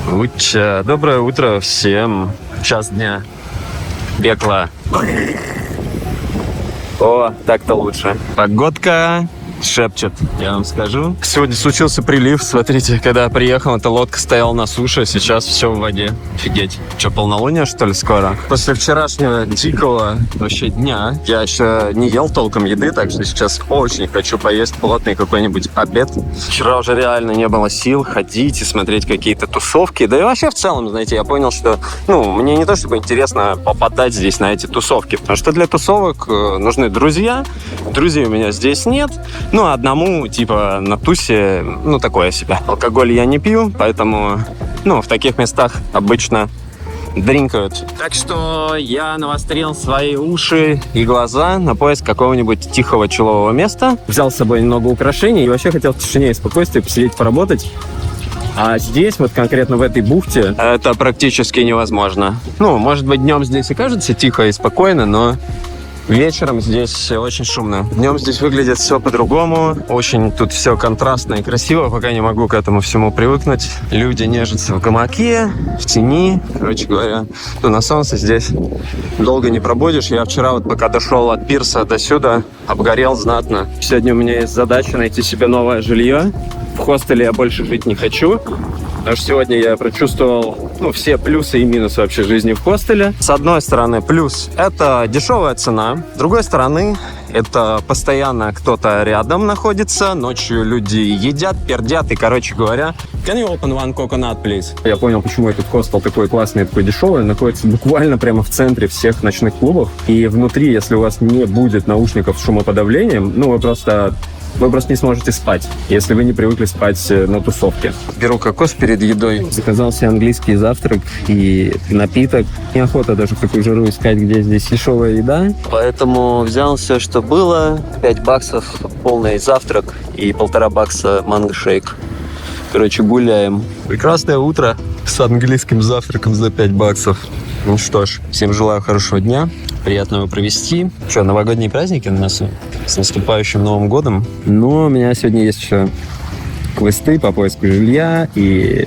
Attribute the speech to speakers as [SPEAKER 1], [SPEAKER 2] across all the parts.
[SPEAKER 1] Доброе утро всем. Час дня. Бекла. О, так-то лучше. Погодка шепчет, я вам скажу. Сегодня случился прилив, смотрите, когда я приехал, эта лодка стояла на суше, сейчас все в воде. Офигеть. Что, полнолуние, что ли, скоро? После вчерашнего дикого вообще дня я еще не ел толком еды, так что сейчас очень хочу поесть плотный какой-нибудь обед. Вчера уже реально не было сил ходить и смотреть какие-то тусовки. Да и вообще в целом, знаете, я понял, что, мне не то чтобы интересно попадать здесь на эти тусовки, потому что для тусовок нужны друзья. Друзей у меня здесь нет. Одному, на тусе, такое себе. Алкоголь я не пью, поэтому, в таких местах обычно дринкают. Так что я навострил свои уши и глаза на поиск какого-нибудь тихого чилового места. Взял с собой немного украшений и вообще хотел в тишине и спокойствии посидеть, поработать. А здесь, вот конкретно в этой бухте, это практически невозможно. Может быть, днем здесь и кажется тихо и спокойно, но вечером здесь очень шумно. Днем здесь выглядит все по-другому. Очень тут все контрастно и красиво. Пока не могу к этому всему привыкнуть. Люди нежатся в гамаке, в тени. Короче говоря, на солнце здесь долго не пробудешь. Я вчера пока дошел от пирса до сюда, обгорел знатно. Сегодня у меня есть задача найти себе новое жилье. В хостеле я больше жить не хочу. Потому что сегодня я прочувствовал все плюсы и минусы вообще жизни в хостеле. С одной стороны, плюс – это дешевая цена. С другой стороны, это постоянно кто-то рядом находится. Ночью люди едят, пердят и, короче говоря... Can you open one coconut, please? Я понял, почему этот хостел такой классный, такой дешевый. Находится буквально прямо в центре всех ночных клубов. И внутри, если у вас не будет наушников с шумоподавлением, вы просто не сможете спать, если вы не привыкли спать на тусовке. Беру кокос перед едой. Заказал себе английский завтрак и напиток. Неохота даже в такую жару искать, где здесь дешевая еда. Поэтому взял все, что было. 5 баксов полный завтрак и $1,5 манго-шейк. Короче, гуляем. Прекрасное утро с английским завтраком за 5 баксов. Ну что ж, всем желаю хорошего дня, приятно его провести. Что, новогодние праздники на носу? С наступающим Новым годом. Но у меня сегодня есть еще квесты по поиску жилья. И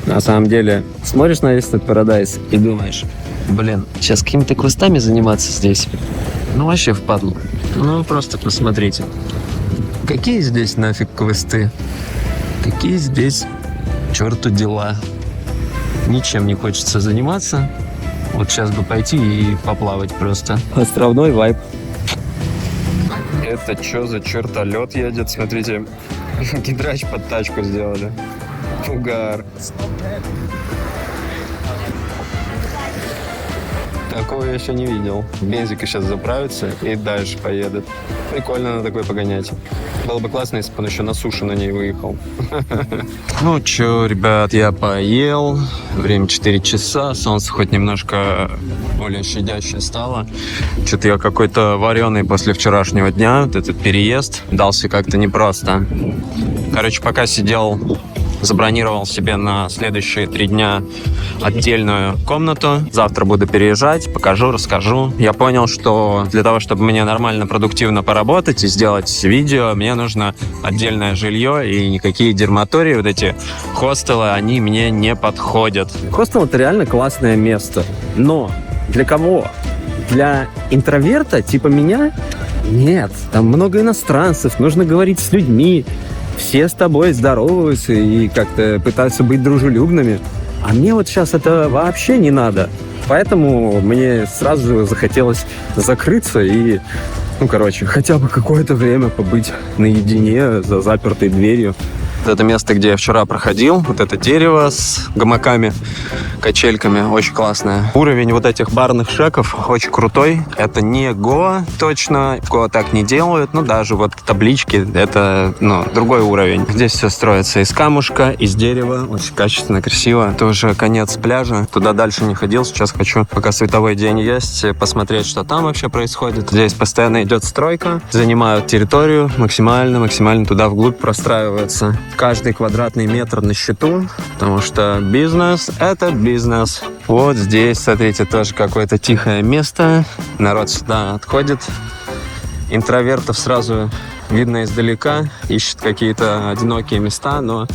[SPEAKER 1] на самом деле смотришь на весь этот парадайз и думаешь, сейчас какими-то квестами заниматься здесь? Вообще впадло. Просто посмотрите. Какие здесь нафиг квесты? Какие здесь черту дела? Ничем не хочется заниматься. Сейчас бы пойти и поплавать просто. Островной вайб. Это что за чертолет едет? Смотрите, гидрач под тачку сделали. Угар. Такого я еще не видел. Бензик сейчас заправится и дальше поедет. Прикольно на такой погонять. Было бы классно, если бы он еще на суше на ней выехал. Че, ребят, я поел. Время 4 часа. Солнце хоть немножко более щадящее стало. Что-то я какой-то вареный после вчерашнего дня. Этот переезд дался как-то непросто. Короче, пока сидел, забронировал себе на следующие 3 дня отдельную комнату. Завтра буду переезжать, покажу, расскажу. Я понял, что для того, чтобы мне нормально, продуктивно поработать и сделать видео, мне нужно отдельное жилье, и никакие дерматории, эти хостелы, они мне не подходят. Хостел — это реально классное место. Но для кого? Для интроверта типа меня? Нет, там много иностранцев, нужно говорить с людьми. Все с тобой здороваются и как-то пытаются быть дружелюбными. А мне сейчас это вообще не надо. Поэтому мне сразу же захотелось закрыться и, хотя бы какое-то время побыть наедине за запертой дверью. Это место, где я вчера проходил, это дерево с гамаками, качельками, очень классное. Уровень этих барных шеков очень крутой. Это не Гоа, точно. Гоа так не делают, даже таблички, это, другой уровень. Здесь все строится из камушка, из дерева, очень качественно, красиво. Это уже конец пляжа, туда дальше не ходил. Сейчас хочу, пока световой день есть, посмотреть, что там вообще происходит. Здесь постоянно идет стройка, занимают территорию максимально туда вглубь простраиваются. Каждый квадратный метр на счету, потому что бизнес — это бизнес. Вот здесь, смотрите, тоже какое-то тихое место. Народ сюда отходит. Интровертов сразу видно издалека, ищет какие-то одинокие места, но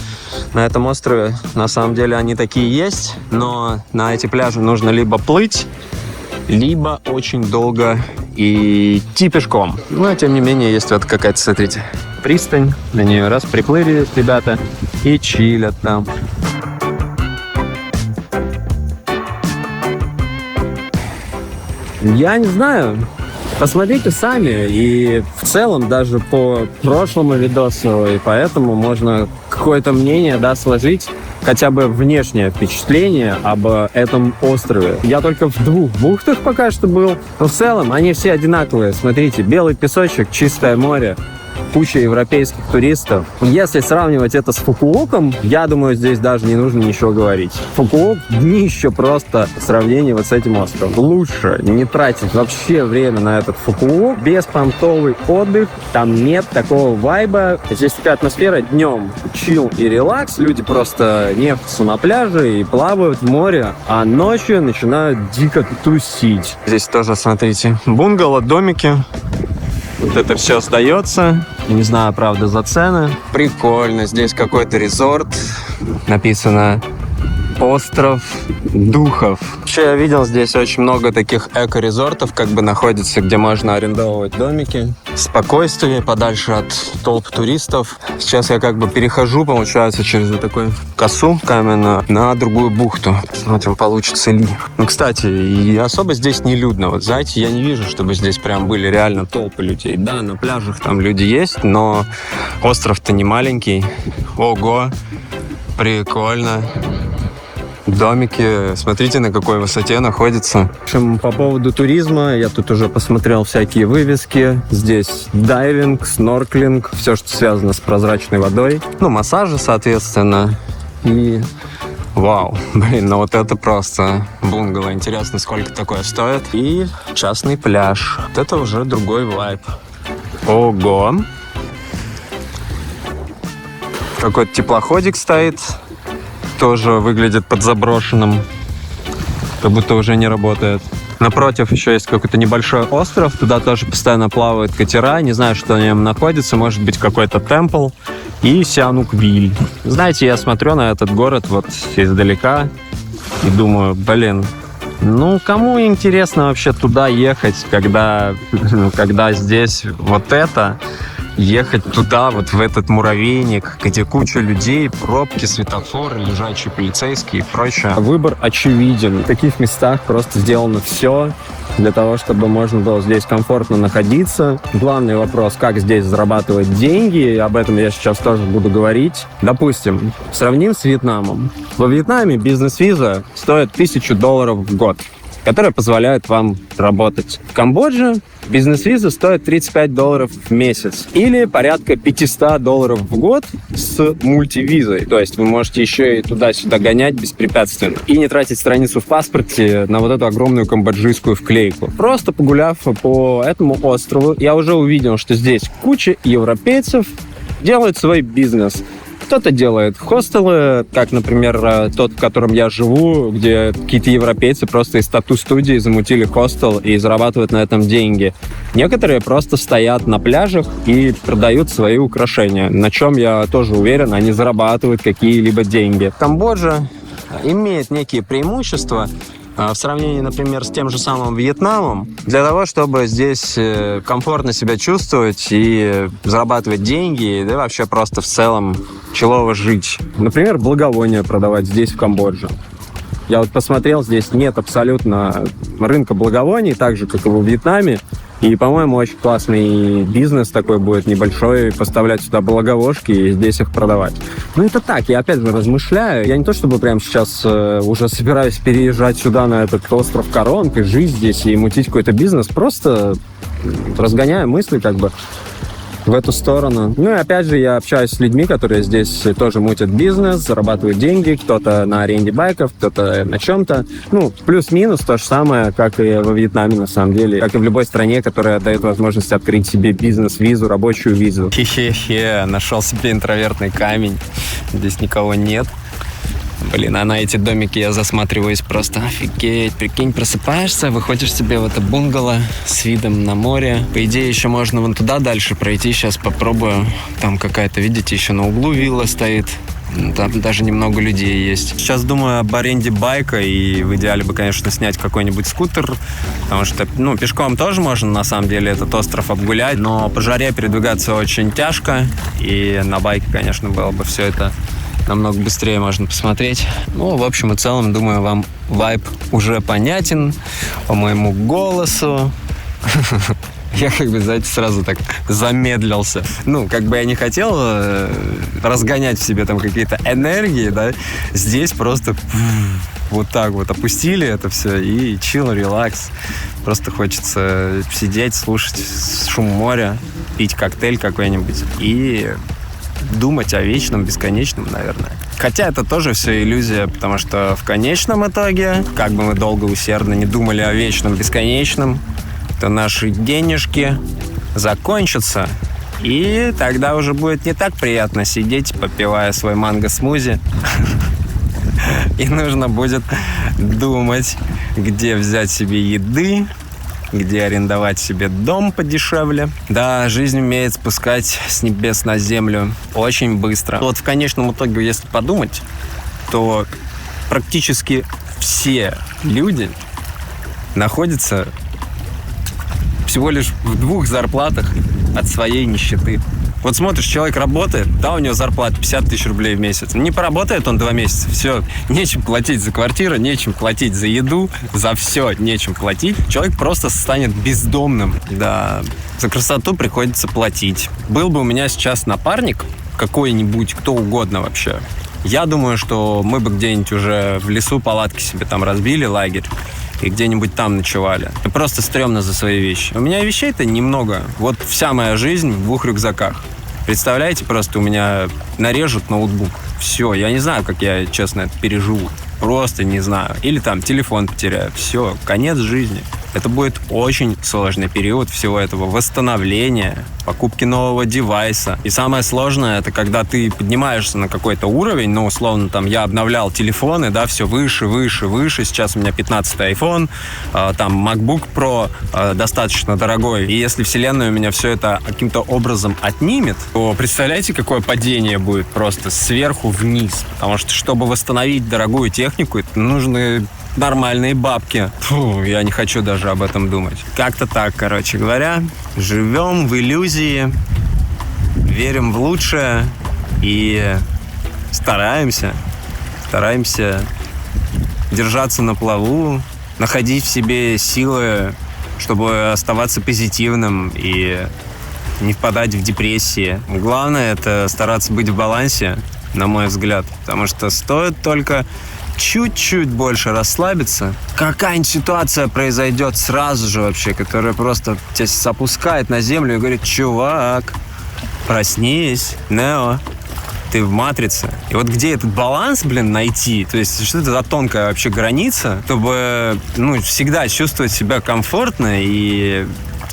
[SPEAKER 1] на этом острове на самом деле они такие есть, но на эти пляжи нужно либо плыть, либо очень долго идти пешком. Но, тем не менее, есть вот какая-то, смотрите, пристань, на нее раз приплыли ребята и чилят там. Я не знаю. Посмотрите сами, и в целом даже по прошлому видосу, и поэтому можно какое-то мнение, да, сложить, хотя бы внешнее впечатление об этом острове. Я только в 2 бухтах пока что был, но в целом они все одинаковые. Смотрите, белый песочек, чистое море, куча европейских туристов. Если сравнивать это с Фукуоком, я думаю, здесь даже не нужно ничего говорить. Фукуок днище просто в сравнении вот с этим островом. Лучше не тратить вообще время на этот Фукуок. Беспонтовый отдых, там нет такого вайба. Здесь такая атмосфера днем чил и релакс. Люди просто нефтятся на пляже и плавают в море, а ночью начинают дико тусить. Здесь тоже, смотрите, бунгало, домики. Вот это все остается. Не знаю, правда, за цены. Прикольно. Здесь какой-то резорт. Написано «Остров духов». Вообще, я видел, здесь очень много таких эко-резортов, как бы находится, где можно арендовывать домики. Спокойствие, подальше от толп туристов. Сейчас я как бы перехожу, получается, через вот такую косу каменную на другую бухту. Смотрим, получится ли. Ну, кстати, и особо здесь не людно. Вот, знаете, я не вижу, чтобы здесь прям были реально толпы людей. Да, на пляжах там люди есть, но остров-то не маленький. Ого, прикольно. Домики, смотрите, на какой высоте находятся. В общем, по поводу туризма, я тут уже посмотрел всякие вывески. Здесь дайвинг, снорклинг, все, что связано с прозрачной водой. Ну, массажи, соответственно. И вау, блин, ну вот это просто бунгало. Интересно, сколько такое стоит. И частный пляж. Вот это уже другой вайб. Ого. Какой-то теплоходик стоит. Тоже выглядит подзаброшенным, как будто уже не работает. Напротив еще есть какой-то небольшой остров, туда тоже постоянно плавают катера, не знаю, что на нем находится, может быть, какой-то темпл и Сианук-Виль. Знаете, я смотрю на этот город вот издалека и думаю, блин, ну, кому интересно вообще туда ехать, когда здесь вот это... Ехать туда, вот в этот муравейник, где куча людей, пробки, светофоры, лежачие полицейские и прочее. Выбор очевиден. В таких местах просто сделано все для того, чтобы можно было здесь комфортно находиться. Главный вопрос, как здесь зарабатывать деньги, об этом я сейчас тоже буду говорить. Допустим, сравним с Вьетнамом. Во Вьетнаме бизнес-виза стоит $1000 в год, которая позволяет вам работать. В Камбодже бизнес-виза стоит $35 в месяц или порядка $500 в год с мультивизой. То есть вы можете еще и туда-сюда гонять беспрепятственно и не тратить страницу в паспорте на вот эту огромную камбоджийскую вклейку. Просто погуляв по этому острову, я уже увидел, что здесь куча европейцев делают свой бизнес. Кто-то делает хостелы, как, например, тот, в котором я живу, где какие-то европейцы просто из тату-студии замутили хостел и зарабатывают на этом деньги. Некоторые просто стоят на пляжах и продают свои украшения, на чем, я тоже уверен, они зарабатывают какие-либо деньги. Камбоджа имеет некие преимущества в сравнении, например, с тем же самым Вьетнамом, для того, чтобы здесь комфортно себя чувствовать и зарабатывать деньги, да и вообще просто в целом челово жить. Например, благовония продавать здесь, в Камбодже. Я вот посмотрел, здесь нет абсолютно рынка благовоний, так же, как и во Вьетнаме. И, по-моему, очень классный бизнес такой будет небольшой, поставлять сюда благовошки и здесь их продавать. Ну, это так, я опять же размышляю. Я не то чтобы прямо сейчас уже собираюсь переезжать сюда, на этот остров Коронг, и жить здесь, и мутить какой-то бизнес. Просто разгоняю мысли как бы в эту сторону. Ну и опять же я общаюсь с людьми, которые здесь тоже мутят бизнес, зарабатывают деньги, кто-то на аренде байков, кто-то на чем-то. Ну, плюс-минус то же самое, как и во Вьетнаме на самом деле, как и в любой стране, которая дает возможность открыть себе бизнес-визу, рабочую визу. Хе-хе-хе, нашел себе интровертный камень, здесь никого нет. Блин, а на эти домики я засматриваюсь просто офигеть. Прикинь, просыпаешься, выходишь себе в это бунгало с видом на море. По идее, еще можно вон туда дальше пройти. Сейчас попробую. Там какая-то, видите, еще на углу вилла стоит. Там даже немного людей есть. Сейчас думаю об аренде байка, и в идеале бы, конечно, снять какой-нибудь скутер, потому что, пешком тоже можно, на самом деле, этот остров обгулять, но по жаре передвигаться очень тяжко, и на байке, конечно, было бы все это намного быстрее можно посмотреть. В общем и целом, думаю, вам вайб уже понятен по моему голосу. Я знаете, сразу так замедлился. Я не хотел разгонять в себе там какие-то энергии, да. Здесь просто вот так вот опустили это все и чил, релакс. Просто хочется сидеть, слушать шум моря, пить коктейль какой-нибудь и думать о вечном, бесконечном, наверное. Хотя это тоже все иллюзия, потому что в конечном итоге, как бы мы долго усердно не думали о вечном, бесконечном, то наши денежки закончатся, и тогда уже будет не так приятно сидеть, попивая свой манго-смузи. И нужно будет думать, где взять себе еды, где арендовать себе дом подешевле. Да, жизнь умеет спускать с небес на землю очень быстро. В конечном итоге, если подумать, то практически все люди находятся всего лишь в 2 зарплатах от своей нищеты. Вот смотришь, человек работает, да, у него зарплата 50 тысяч рублей в месяц. Не поработает он 2 месяца, все, нечем платить за квартиру, нечем платить за еду, за все нечем платить. Человек просто станет бездомным. Да, за красоту приходится платить. Был бы у меня сейчас напарник какой-нибудь, кто угодно вообще, я думаю, что мы бы где-нибудь уже в лесу палатки себе там разбили, лагерь, и где-нибудь там ночевали. И просто стрёмно за свои вещи. У меня вещей-то немного. Вот вся моя жизнь в 2 рюкзаках. Представляете, просто у меня нарежут ноутбук. Все, я не знаю, как я, честно, это переживу. Просто не знаю. Или там телефон потеряю. Все, конец жизни. Это будет очень сложный период всего этого восстановления, покупки нового девайса. И самое сложное, это когда ты поднимаешься на какой-то уровень, условно, там, я обновлял телефоны, да, все выше, выше, выше. Сейчас у меня 15-й iPhone, там, MacBook Pro достаточно дорогой. И если вселенная у меня все это каким-то образом отнимет, то представляете, какое падение будет просто сверху вниз. Потому что, чтобы восстановить дорогую технику, это нужны нормальные бабки. Фу, я не хочу даже об этом думать. Как-то так, короче говоря. Живем в иллюзии, верим в лучшее и стараемся держаться на плаву, находить в себе силы, чтобы оставаться позитивным и не впадать в депрессии. Главное — это стараться быть в балансе, на мой взгляд, потому что стоит только чуть-чуть больше расслабиться, какая-нибудь ситуация произойдет сразу же вообще, которая просто тебя опускает на землю и говорит: чувак, проснись, Нео, ты в матрице. И вот где этот баланс, найти? То есть что это за тонкая вообще граница, чтобы, всегда чувствовать себя комфортно и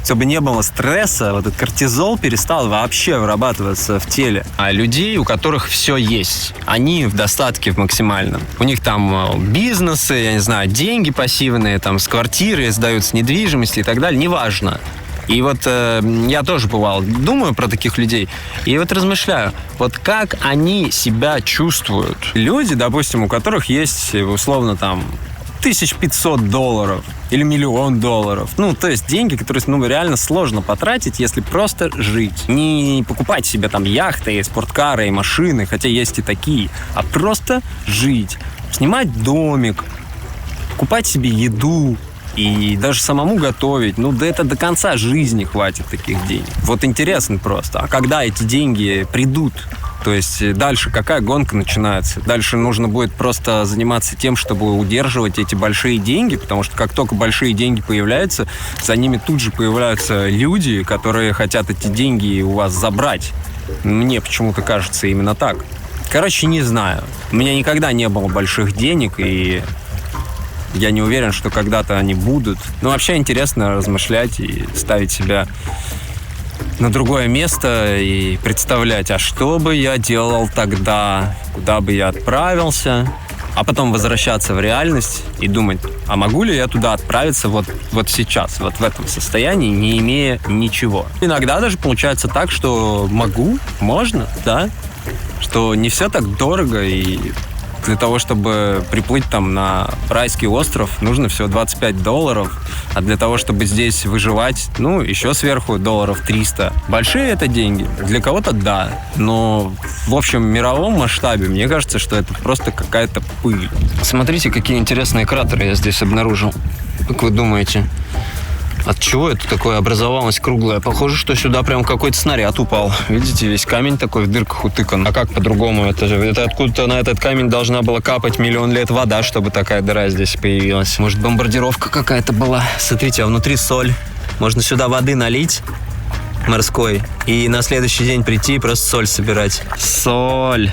[SPEAKER 1] чтобы не было стресса, вот этот кортизол перестал вообще вырабатываться в теле. А людей, у которых все есть, они в достатке в максимальном. У них там бизнесы, я не знаю, деньги пассивные, там с квартиры сдают, с недвижимости и так далее, неважно. И вот я тоже бывал, думаю про таких людей, и вот размышляю, вот как они себя чувствуют. Люди, допустим, у которых есть, условно, там, $1500 или $1 000 000. То есть деньги, которые, реально сложно потратить, если просто жить. Не покупать себе там яхты, спорткары и машины, хотя есть и такие, а просто жить. Снимать домик, покупать себе еду и даже самому готовить. Да это до конца жизни хватит таких денег. Вот интересно просто, а когда эти деньги придут? То есть дальше какая гонка начинается? Дальше нужно будет просто заниматься тем, чтобы удерживать эти большие деньги, потому что как только большие деньги появляются, за ними тут же появляются люди, которые хотят эти деньги у вас забрать. Мне почему-то кажется именно так. Короче, не знаю. У меня никогда не было больших денег, и я не уверен, что когда-то они будут. Но вообще интересно размышлять и ставить себя на другое место и представлять, а что бы я делал тогда, куда бы я отправился, а потом возвращаться в реальность и думать, а могу ли я туда отправиться вот сейчас, вот в этом состоянии, не имея ничего. Иногда даже получается так, что можно, да, что не все так дорого, и для того, чтобы приплыть там на райский остров, нужно всего $25, а для того, чтобы здесь выживать, еще сверху $300. Большие это деньги? Для кого-то да, но в общем мировом масштабе мне кажется, что это просто какая-то пыль. Смотрите, какие интересные кратеры я здесь обнаружил. Как вы думаете, от чего это такое образовалось круглое? Похоже, что сюда прям какой-то снаряд упал. Видите, весь камень такой в дырках утыкан. А как по-другому? Это откуда-то на этот камень должна была капать миллион лет вода, чтобы такая дыра здесь появилась. Может, бомбардировка какая-то была? Смотрите, а внутри соль. Можно сюда воды налить морской и на следующий день прийти и просто соль собирать. Соль.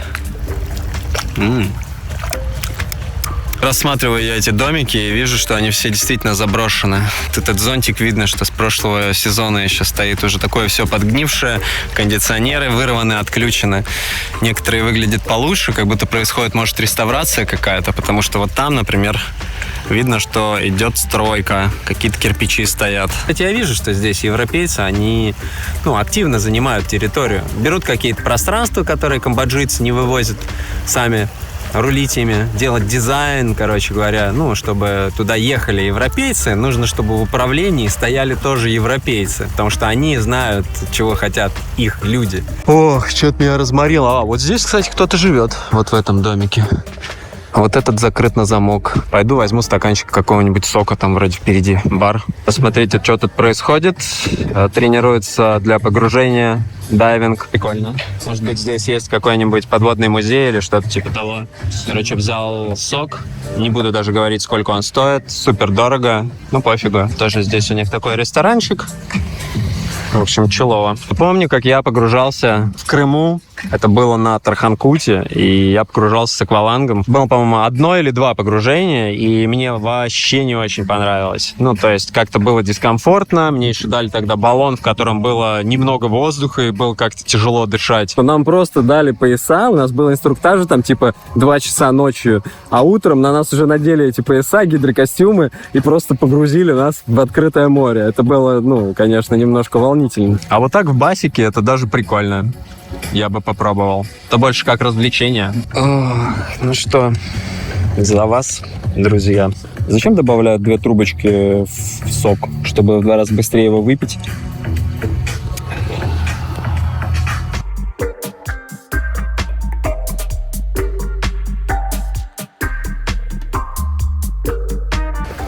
[SPEAKER 1] Рассматриваю я эти домики и вижу, что они все действительно заброшены. Этот зонтик видно, что с прошлого сезона еще стоит уже такое все подгнившее. Кондиционеры вырваны, отключены. Некоторые выглядят получше, как будто происходит, может, реставрация какая-то, потому что вот там, например, видно, что идет стройка, какие-то кирпичи стоят. Хотя я вижу, что здесь европейцы, они активно занимают территорию. Берут какие-то пространства, которые камбоджийцы не вывозят сами, рулить ими, делать дизайн, короче говоря, чтобы туда ехали европейцы, нужно, чтобы в управлении стояли тоже европейцы, потому что они знают, чего хотят их люди. Ох, что-то меня разморило. Вот здесь, кстати, кто-то живет, вот в этом домике. Вот этот закрыт на замок. Пойду возьму стаканчик какого-нибудь сока, там вроде впереди бар. Посмотрите, что тут происходит. Тренируется для погружения, дайвинг. Прикольно. Может быть, здесь есть какой-нибудь подводный музей или что-то типа того. Короче, взял сок. Не буду даже говорить, сколько он стоит. Супер дорого. Пофигу. Тоже здесь у них такой ресторанчик. В общем, чилово. Помню, как я погружался в Крыму. Это было на Тарханкуте, и я погружался с аквалангом. Было, по-моему, 1 или 2 погружения, и мне вообще не очень понравилось. То есть как-то было дискомфортно. Мне еще дали тогда баллон, в котором было немного воздуха, и было как-то тяжело дышать. Нам просто дали пояса, у нас был инструктаж там типа 2 часа ночью, а утром на нас уже надели эти пояса, гидрокостюмы, и просто погрузили нас в открытое море. Это было, конечно, немножко волнительно. А вот так в басике это даже прикольно. Я бы попробовал. Это больше как развлечение. Ну что, за вас, друзья. Зачем добавляют 2 трубочки в сок, чтобы в 2 раза быстрее его выпить?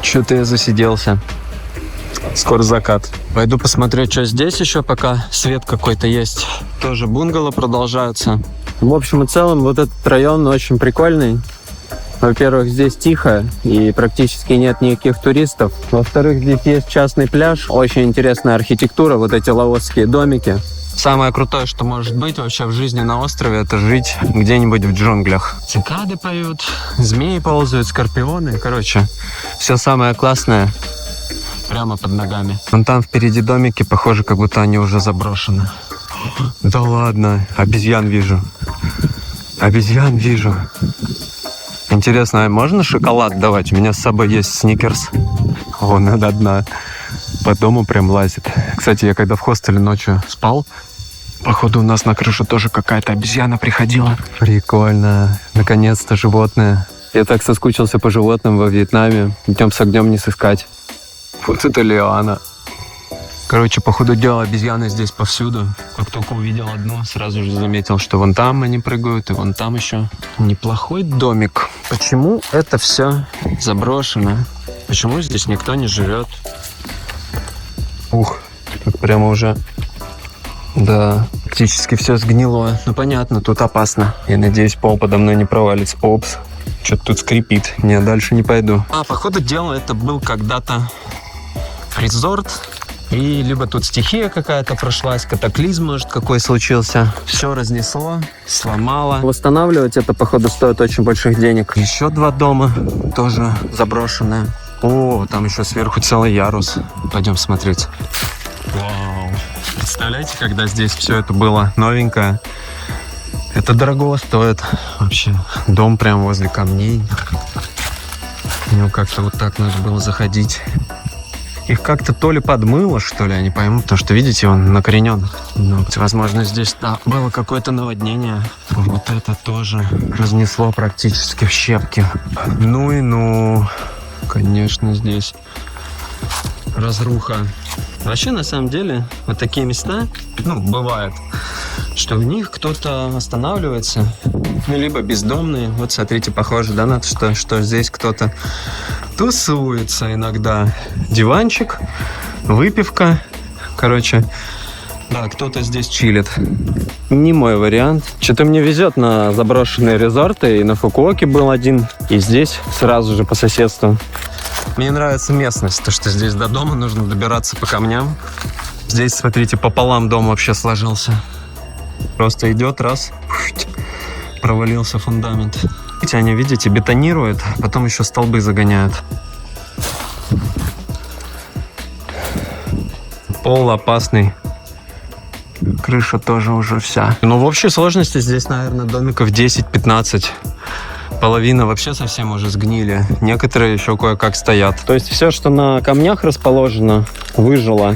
[SPEAKER 1] Что-то я засиделся. Скоро закат. Пойду посмотрю, что здесь еще, пока свет какой-то есть. Тоже бунгало продолжаются. В общем и целом, вот этот район очень прикольный. Во-первых, здесь тихо и практически нет никаких туристов. Во-вторых, здесь есть частный пляж. Очень интересная архитектура, вот эти лаосские домики. Самое крутое, что может быть вообще в жизни на острове, это жить где-нибудь в джунглях. Цикады поют, змеи ползают, скорпионы. Короче, все самое классное прямо под ногами. Вон там впереди домики, похоже, как будто они уже заброшены. Да ладно, обезьян вижу. Обезьян вижу. Интересно, а можно шоколад давать? У меня с собой есть сникерс. Вон одна по дому прям лазит. Кстати, я когда в хостеле ночью спал, походу у нас на крышу тоже какая-то обезьяна приходила. Прикольно. Наконец-то животное. Я так соскучился по животным во Вьетнаме. Днем с огнем не сыскать. Вот это лиана. Короче, по ходу дела обезьяны здесь повсюду. Как только увидел одну, сразу же заметил, что вон там они прыгают, и вон там еще. Неплохой домик. Почему это все заброшено? Почему здесь никто не живет? Ух, тут прямо уже... Да, практически все сгнило. Ну понятно, тут опасно. Я надеюсь, пол подо мной не провалится. Опс, что-то тут скрипит. Не, дальше не пойду. По ходу дела это был когда-то резорт. И либо тут стихия какая-то прошлась, катаклизм, может, какой случился. Все разнесло, сломало. Восстанавливать это, походу, стоит очень больших денег. Еще 2 дома тоже заброшенные. О, там еще сверху целый ярус. Пойдем смотреть. Вау. Представляете, когда здесь все это было новенькое, Это дорого стоит вообще. Дом прям возле камней. Ну, как-то вот так надо было заходить. Их как-то то ли подмыло, что ли, я не пойму, потому что, видите, он накоренен. Ну, возможно, здесь, да, было какое-то наводнение. Вот это тоже разнесло практически в щепки. Ну и ну, конечно, здесь разруха. Вообще, на самом деле, вот такие места, ну, бывает, что в них кто-то останавливается, ну, либо бездомные. Вот, смотрите, похоже, да, на то, что здесь кто-то тусуется иногда. Диванчик, выпивка. Короче, да, кто-то здесь чилит. Не мой вариант. Что-то мне везет на заброшенные резорты. И на Фукуоке был один, и здесь сразу же по соседству. Мне нравится местность, то, что здесь до дома нужно добираться по камням. Здесь, смотрите, пополам дом вообще сложился. Просто идет, раз, провалился фундамент. Они, видите, бетонируют, потом еще столбы загоняют. Пол опасный. Крыша тоже уже вся. Но в общей сложности здесь, наверное, домиков 10-15. Половина вообще совсем уже сгнили. Некоторые еще кое-как стоят. То есть все, что на камнях расположено, выжило.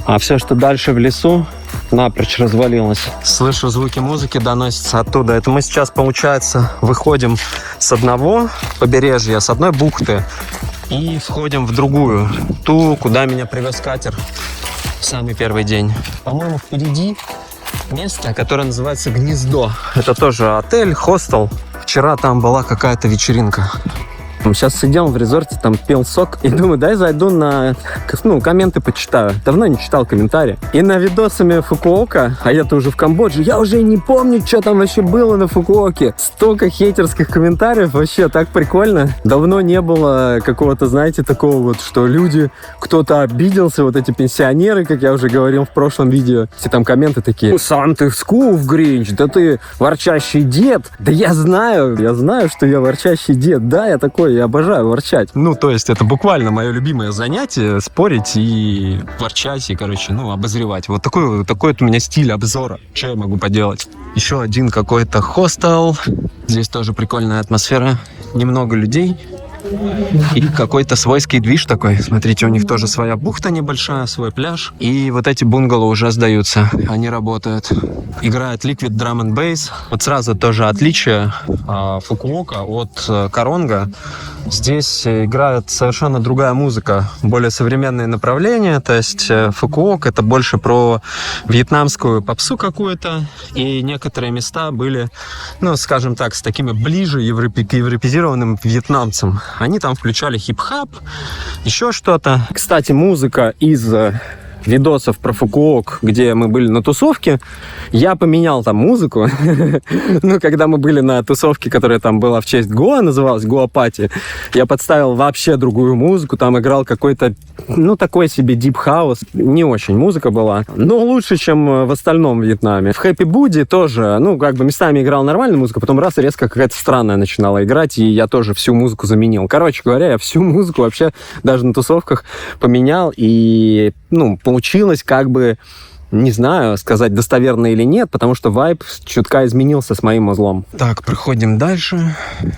[SPEAKER 1] А все, что дальше в лесу, напрочь развалилось. Слышу, звуки музыки доносятся оттуда. Это мы сейчас, получается, выходим с одного побережья, с одной бухты, и входим в другую. Ту, куда меня привез катер в самый первый день. По-моему, впереди место, которое называется Гнездо. Это тоже отель, хостел. Вчера там была какая-то вечеринка. Сейчас сидел в резорте, там пил сок, и думаю, дай зайду на, комменты почитаю. Давно не читал комментарии. И на видосами Фукуока, а я-то уже в Камбодже, я уже не помню, что там вообще было на Фукуоке. Столько хейтерских комментариев, вообще так прикольно. Давно не было какого-то, знаете, такого вот, что люди, кто-то обиделся, вот эти пенсионеры, как я уже говорил в прошлом видео. Все там комменты такие: сам ты в Гринч, да ты ворчащий дед. Да я знаю, что я ворчащий дед, да, я такой. Я обожаю ворчать. Ну, то есть, это буквально мое любимое занятие. Спорить и ворчать, и, обозревать. Вот такой вот у меня стиль обзора. Что я могу поделать? Еще один какой-то хостел. Здесь тоже прикольная атмосфера. Немного людей. И какой-то свойский движ такой. Смотрите, у них тоже своя бухта небольшая, свой пляж. И вот эти бунгало уже сдаются. Они работают. Играет Liquid Drum and Bass. Вот сразу тоже отличие Фукуока от Коронга. Здесь играет совершенно другая музыка. Более современные направления. То есть Фукуок — это больше про вьетнамскую попсу какую-то. И некоторые места были, скажем так, с такими ближе к европезированным вьетнамцам. Они там включали хип-хап, еще что-то. Кстати, музыка из видосов про Фукуок, где мы были на тусовке, я поменял там музыку. Когда мы были на тусовке, которая там была в честь Гоа, называлась Гоа Пати, я подставил вообще другую музыку. Там играл какой-то, такой себе дип хаус. Не очень музыка была, но лучше, чем в остальном Вьетнаме. В Хэппи Буди тоже, местами играл нормальную музыку, потом раз и резко какая-то странная начинала играть, и я тоже всю музыку заменил. Короче говоря, я всю музыку вообще даже на тусовках поменял, и, получилось не знаю, сказать, достоверно или нет, потому что вайб чутка изменился с моим узлом. Так, проходим дальше.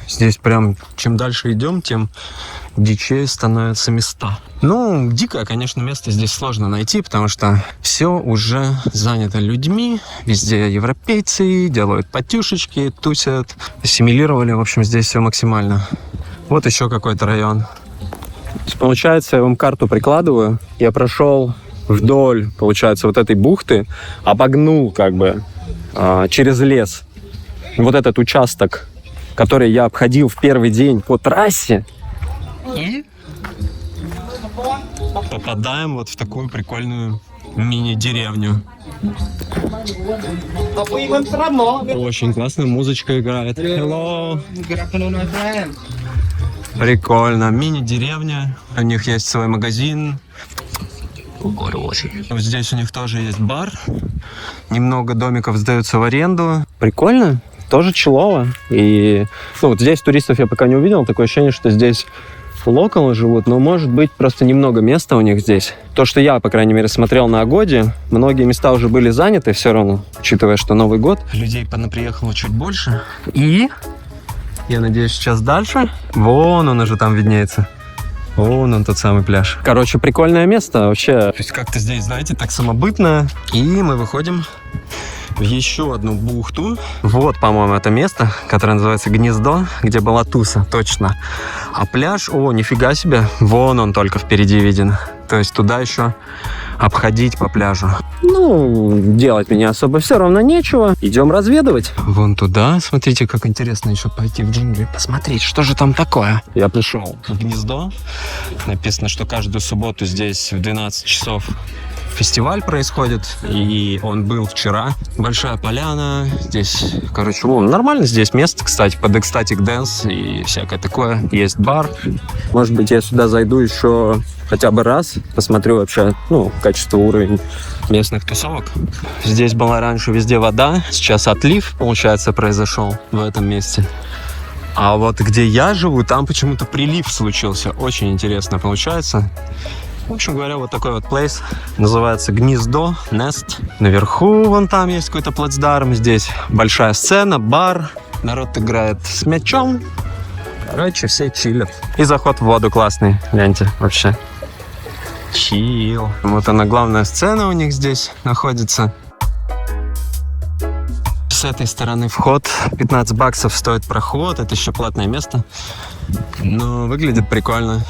[SPEAKER 1] Здесь прям, чем дальше идем, тем дичее становятся места. Дикое, конечно, место здесь сложно найти, потому что все уже занято людьми. Везде европейцы делают потюшечки, тусят. Ассимилировали, в общем, здесь все максимально. Вот еще какой-то район. Получается, я вам карту прикладываю. Я прошел вдоль, получается, вот этой бухты, обогнул через лес вот этот участок, который я обходил в первый день по трассе, и попадаем вот в такую прикольную мини-деревню. Очень классная музычка играет. Hello. Прикольно. Мини-деревня. У них есть свой магазин. Здесь у них тоже есть бар. Немного домиков сдаются в аренду. Прикольно. Тоже чилово. И вот здесь туристов я пока не увидел. Такое ощущение, что здесь локалы живут, но, может быть, просто немного места у них здесь. То, что я, по крайней мере, смотрел на Агоде, многие места уже были заняты все равно, учитывая, что Новый год. Людей приехало чуть больше. И, я надеюсь, сейчас дальше. Вон он уже там виднеется. Вон он, тот самый пляж. Короче, прикольное место вообще. То есть как-то здесь, знаете, так самобытно. И мы выходим в еще одну бухту. Вот, по-моему, это место, которое называется Гнездо, где была туса, точно. А пляж, о, нифига себе, вон он только впереди виден. То есть туда еще обходить по пляжу. Ну, делать мне особо все равно нечего. Идем разведывать. Вон туда, смотрите, как интересно еще пойти в джунгли. Посмотреть, что же там такое. Я пришел в Гнездо. Написано, что каждую субботу здесь в 12 часов фестиваль происходит, и он был вчера. Большая поляна, здесь, короче, нормально здесь место, кстати, под экстатик дэнс и всякое такое. Есть бар. Может быть, я сюда зайду еще хотя бы раз, посмотрю вообще, качество, уровень местных тусовок. Здесь была раньше везде вода, сейчас отлив, получается, произошел в этом месте. А вот где я живу, там почему-то прилив случился. Очень интересно получается. В общем говоря, вот такой вот плейс. Называется Гнездо, Nest. Наверху вон там есть какой-то плацдарм. Здесь большая сцена, бар. Народ играет с мячом. Короче, все чилят. И заход в воду классный. Гляньте, вообще. Чил. Вот она, главная сцена у них здесь находится. С этой стороны вход. 15 баксов стоит проход. Это еще платное место. Но выглядит прикольно.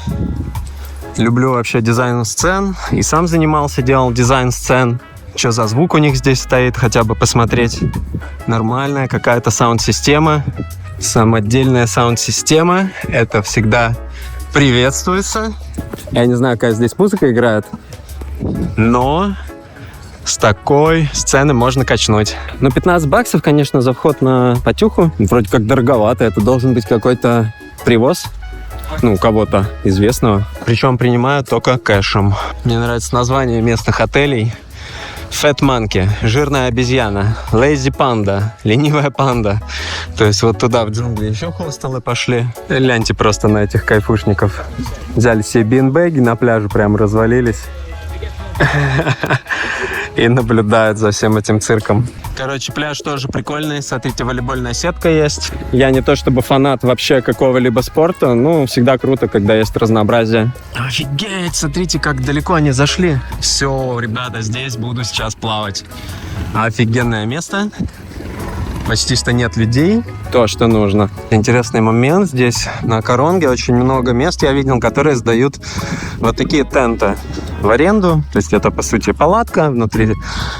[SPEAKER 1] Люблю вообще дизайн сцен. И сам занимался, делал дизайн сцен. Что за звук у них здесь стоит, хотя бы посмотреть. Нормальная какая-то саунд-система. Самодельная саунд-система. Это всегда приветствуется. Я не знаю, какая здесь музыка играет. Но с такой сцены можно качнуть. Но 15 баксов, конечно, за вход на потюху. Вроде как дороговато. Это должен быть какой-то привоз. Кого-то известного. Причем принимают только кэшем. Мне нравится название местных отелей. Fat Monkey, жирная обезьяна, Lazy Panda, ленивая панда. То есть вот туда в джунгли еще хостелы пошли. Гляньте просто на этих кайфушников. Взяли себе бинбэги, на пляже прям развалились. И наблюдают за всем этим цирком. Короче, пляж тоже прикольный. Смотрите, волейбольная сетка есть. Я не то чтобы фанат вообще какого-либо спорта, но всегда круто, когда есть разнообразие. Офигеть, смотрите, как далеко они зашли. Все, ребята, здесь буду сейчас плавать. Офигенное место. Почти что нет людей. То, что нужно. Интересный момент. Здесь на Коронге очень много мест я видел, которые сдают вот такие тенты в аренду. То есть это, по сути, палатка. Внутри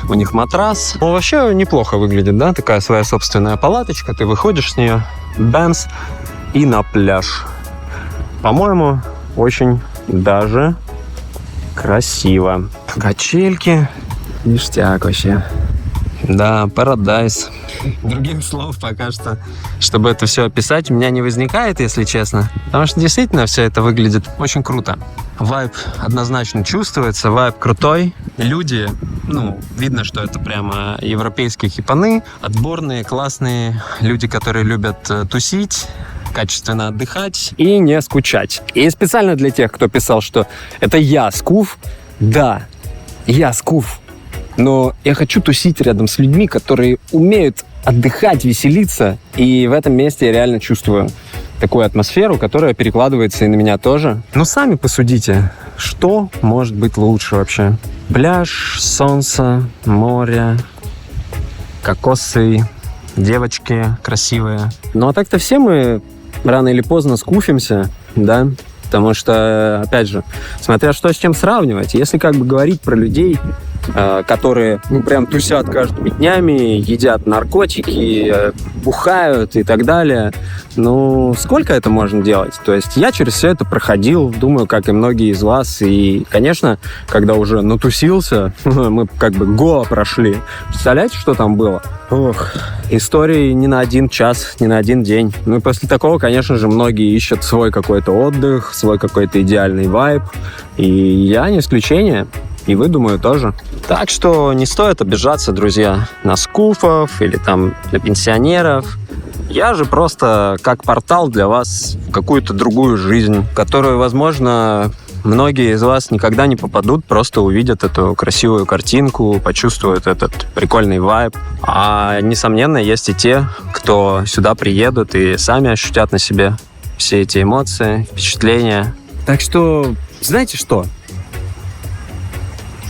[SPEAKER 1] у них матрас. Вообще неплохо выглядит, да? Такая своя собственная палаточка. Ты выходишь с нее, бэмс, и на пляж. По-моему, очень даже красиво. Качельки. Ништяк вообще. Да, парадайз. Других слов пока что, чтобы это все описать, у меня не возникает, если честно. Потому что действительно все это выглядит очень круто. Вайб однозначно чувствуется, вайб крутой. Люди, видно, что это прямо европейские хипаны. Отборные, классные люди, которые любят тусить, качественно отдыхать и не скучать. И специально для тех, кто писал, что это я скуф. Да, я скуф. Но я хочу тусить рядом с людьми, которые умеют отдыхать, веселиться. И в этом месте я реально чувствую такую атмосферу, которая перекладывается и на меня тоже. Но сами посудите, что может быть лучше вообще? Пляж, солнце, море, кокосы, девочки красивые. Ну а так-то все мы рано или поздно скуфимся, да? Потому что, опять же, смотря что с чем сравнивать. Если говорить про людей, которые прям тусят каждыми днями, едят наркотики, бухают и так далее, сколько это можно делать? То есть я через все это проходил, думаю, как и многие из вас. И, конечно, когда уже натусился, мы Гоа прошли. Представляете, что там было? Ох, истории не на один час, не на один день. И после такого, конечно же, многие ищут свой какой-то отдых, свой какой-то идеальный вайб. И я не исключение. И вы, думаю, тоже. Так что не стоит обижаться, друзья, на скуфов или на пенсионеров. Я же просто как портал для вас в какую-то другую жизнь, в которую, возможно, многие из вас никогда не попадут, просто увидят эту красивую картинку, почувствуют этот прикольный вайб. А, несомненно, есть и те, кто сюда приедут и сами ощутят на себе все эти эмоции, впечатления. Так что, знаете что?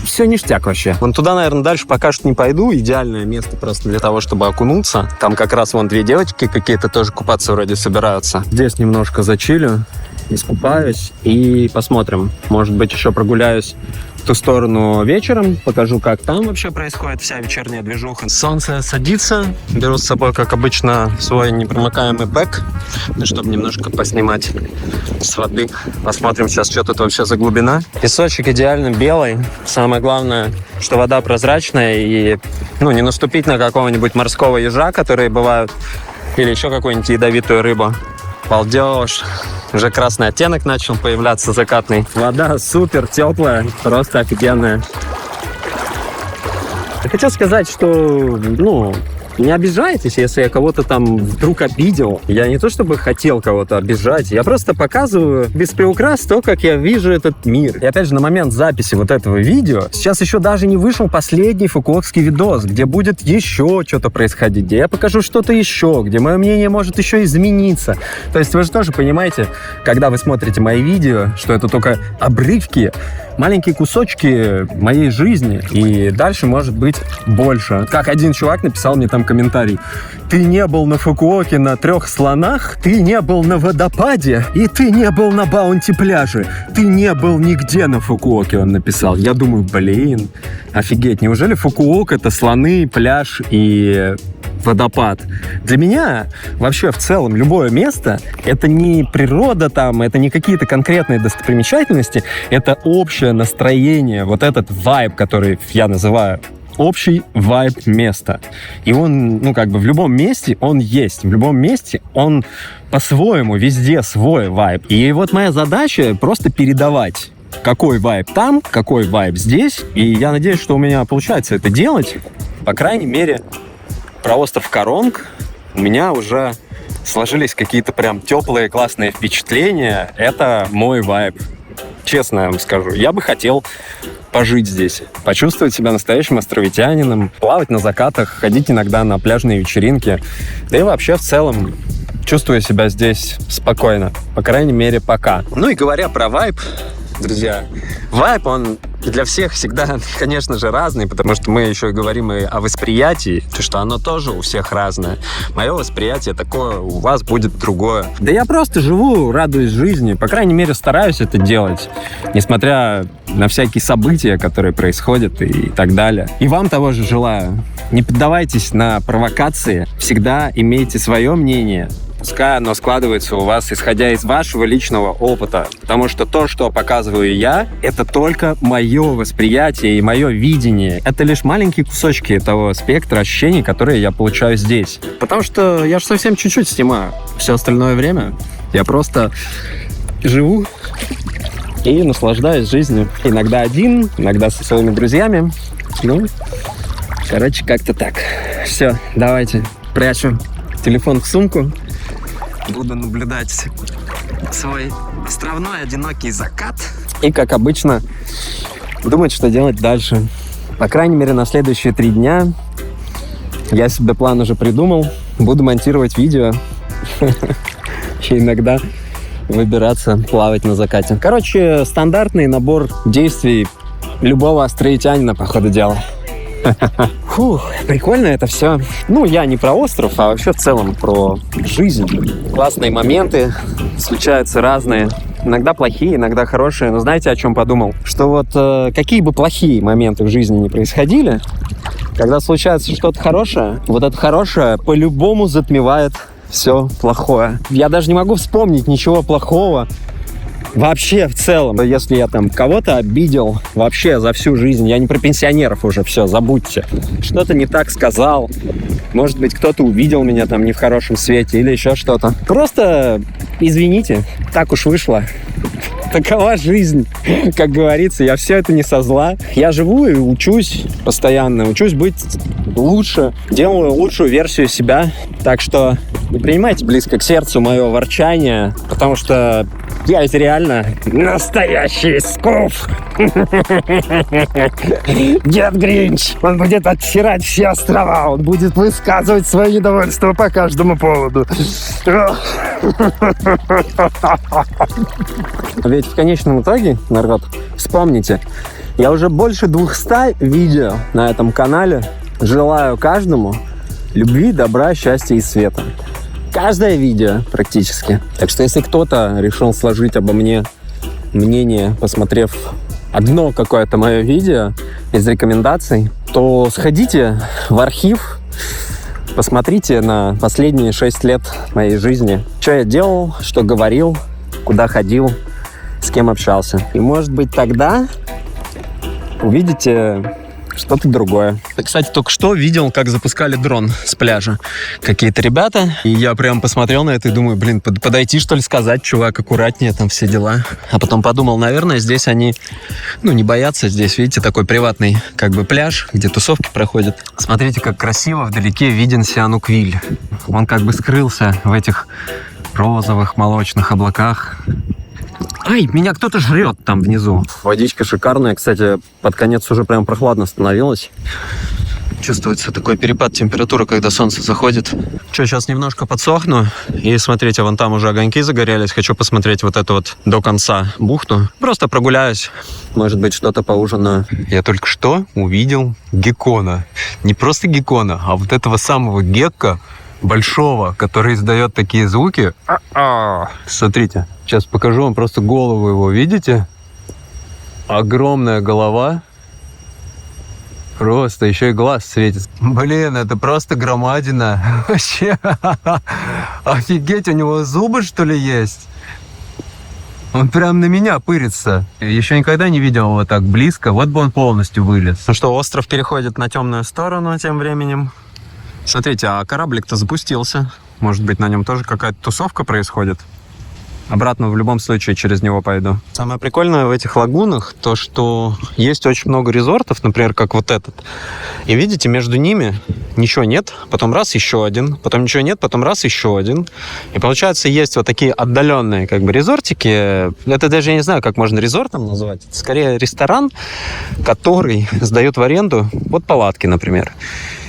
[SPEAKER 1] Все ништяк вообще. Вон туда, наверное, дальше пока что не пойду. Идеальное место просто для того, чтобы окунуться. Там как раз вон две девочки какие-то тоже купаться вроде собираются. Здесь немножко зачилю, искупаюсь и посмотрим. Может быть, еще прогуляюсь в ту сторону вечером. Покажу, как там вообще происходит вся вечерняя движуха. Солнце садится. Беру с собой, как обычно, свой непромокаемый бэк, чтобы немножко поснимать с воды. Посмотрим сейчас, что тут вообще за глубина. Песочек идеально белый. Самое главное, что вода прозрачная и не наступить на какого-нибудь морского ежа, которые бывают, или еще какую-нибудь ядовитую рыбу. Балдеж. Уже красный оттенок начал появляться, закатный. Вода супер теплая, просто офигенная. Я хотел сказать, что, не обижайтесь, если я кого-то там вдруг обидел. Я не то чтобы хотел кого-то обижать, я просто показываю без приукрас то, как я вижу этот мир. И опять же, на момент записи вот этого видео, сейчас еще даже не вышел последний фукуокский видос, где будет еще что-то происходить, где я покажу что-то еще, где мое мнение может еще измениться. То есть вы же тоже понимаете, когда вы смотрите мои видео, что это только обрывки, маленькие кусочки моей жизни, и дальше может быть больше. Как один чувак написал мне там комментарий: ты не был на Фукуоке на 3 слонах, ты не был на водопаде, и ты не был на Баунти-пляже. Ты не был нигде на Фукуоке, он написал. Я думаю, блин, офигеть, неужели Фукуок — это слоны, пляж и водопад? Для меня вообще в целом любое место — это не природа там, это не какие-то конкретные достопримечательности, это общее настроение, вот этот вайб, который я называю общий вайб места. И он, в любом месте он есть. В любом месте он по-своему, везде свой вайб. И вот моя задача просто передавать, какой вайб там, какой вайб здесь. И я надеюсь, что у меня получается это делать. По крайней мере, про остров Коронг у меня уже сложились какие-то прям теплые, классные впечатления. Это мой вайб. Честно вам скажу, я бы хотел пожить здесь, почувствовать себя настоящим островитянином, плавать на закатах, ходить иногда на пляжные вечеринки. Да и вообще в целом чувствую себя здесь спокойно. По крайней мере, пока. И говоря про вайб, друзья, вайб, он для всех всегда, конечно же, разный, потому что мы еще и говорим и о восприятии, то что оно тоже у всех разное. Мое восприятие такое, у вас будет другое. Да я просто живу, радуюсь жизни, по крайней мере, стараюсь это делать, несмотря на всякие события, которые происходят и так далее. И вам того же желаю. Не поддавайтесь на провокации, всегда имейте свое мнение, пускай оно складывается у вас, исходя из вашего личного опыта. Потому что то, что показываю я, это только мое восприятие и мое видение. Это лишь маленькие кусочки того спектра ощущений, которые я получаю здесь. Потому что я же совсем чуть-чуть снимаю. Все остальное время я просто живу и наслаждаюсь жизнью. Иногда один, иногда со своими друзьями. Как-то так. Все, давайте прячу телефон в сумку. Буду наблюдать свой островной одинокий закат. И, как обычно, думать, что делать дальше. По крайней мере, на следующие 3 дня я себе план уже придумал. Буду монтировать видео. И иногда выбираться плавать на закате. Короче, стандартный набор действий любого островитянина, по ходу дела. Фух, прикольно это все. Я не про остров, а вообще в целом про жизнь. Классные моменты случаются разные. Иногда плохие, иногда хорошие. Но знаете, о чем подумал? Что вот какие бы плохие моменты в жизни не происходили, когда случается что-то хорошее, вот это хорошее по-любому затмевает все плохое. Я даже не могу вспомнить ничего плохого вообще в целом. Если я там кого-то обидел вообще за всю жизнь, я не про пенсионеров уже, все, забудьте. Что-то не так сказал, может быть, кто-то увидел меня там не в хорошем свете или еще что-то. Просто извините, так уж вышло. Такова жизнь. Как говорится, я все это не со зла. Я живу и учусь постоянно. Учусь быть лучше. Делаю лучшую версию себя. Так что не принимайте близко к сердцу мое ворчание, потому что я ведь реально настоящий скуф. Дед Гринч, он будет оттирать все острова, он будет высказывать свое недовольство по каждому поводу. Ведь в конечном итоге, народ, вспомните, я уже больше 200 видео на этом канале желаю каждому любви, добра, счастья и света. Каждое видео практически. Так что если кто-то решил сложить обо мне мнение, посмотрев одно какое-то мое видео из рекомендаций, то сходите в архив, посмотрите на последние 6 лет моей жизни. Что я делал, что говорил, куда ходил, с кем общался. И может быть тогда увидите что-то другое. Кстати, только что видел, как запускали дрон с пляжа какие-то ребята. И я прям посмотрел на это и думаю, блин, подойти, что ли, сказать, чувак, аккуратнее, там все дела. А потом подумал, наверное, здесь они, не боятся. Здесь, видите, такой приватный, как бы, пляж, где тусовки проходят. Смотрите, как красиво вдалеке виден Сианук-Виль. Он как бы скрылся в этих розовых молочных облаках. Ай, меня кто-то жрет там внизу. Водичка шикарная. Кстати, под конец уже прям прохладно становилось. Чувствуется такой перепад температуры, когда солнце заходит. Сейчас немножко подсохну. И смотрите, вон там уже огоньки загорелись. Хочу посмотреть вот эту вот до конца бухту. Просто прогуляюсь. Может быть, что-то поужинаю. Я только что увидел геккона. Не просто геккона, а вот этого самого гекко большого, который издает такие звуки. Смотрите. Сейчас покажу вам просто голову его. Видите? Огромная голова. Просто еще и глаз светится. Блин, это просто громадина. Вообще. Офигеть, у него зубы, что ли, есть? Он прям на меня пырится. Еще никогда не видел его так близко. Вот бы он полностью вылез. Ну что, остров переходит на темную сторону тем временем. Смотрите, а кораблик-то запустился. Может быть, на нем тоже какая-то тусовка происходит. Обратно в любом случае через него пойду. Самое прикольное в этих лагунах то, что есть очень много резортов, например, как вот этот. И видите, между ними ничего нет, потом раз еще один, потом ничего нет, потом раз еще один. И получается, есть вот такие отдаленные как бы резортики. Это даже я не знаю, как можно резортом назвать. Это скорее ресторан, который сдают в аренду вот палатки, например.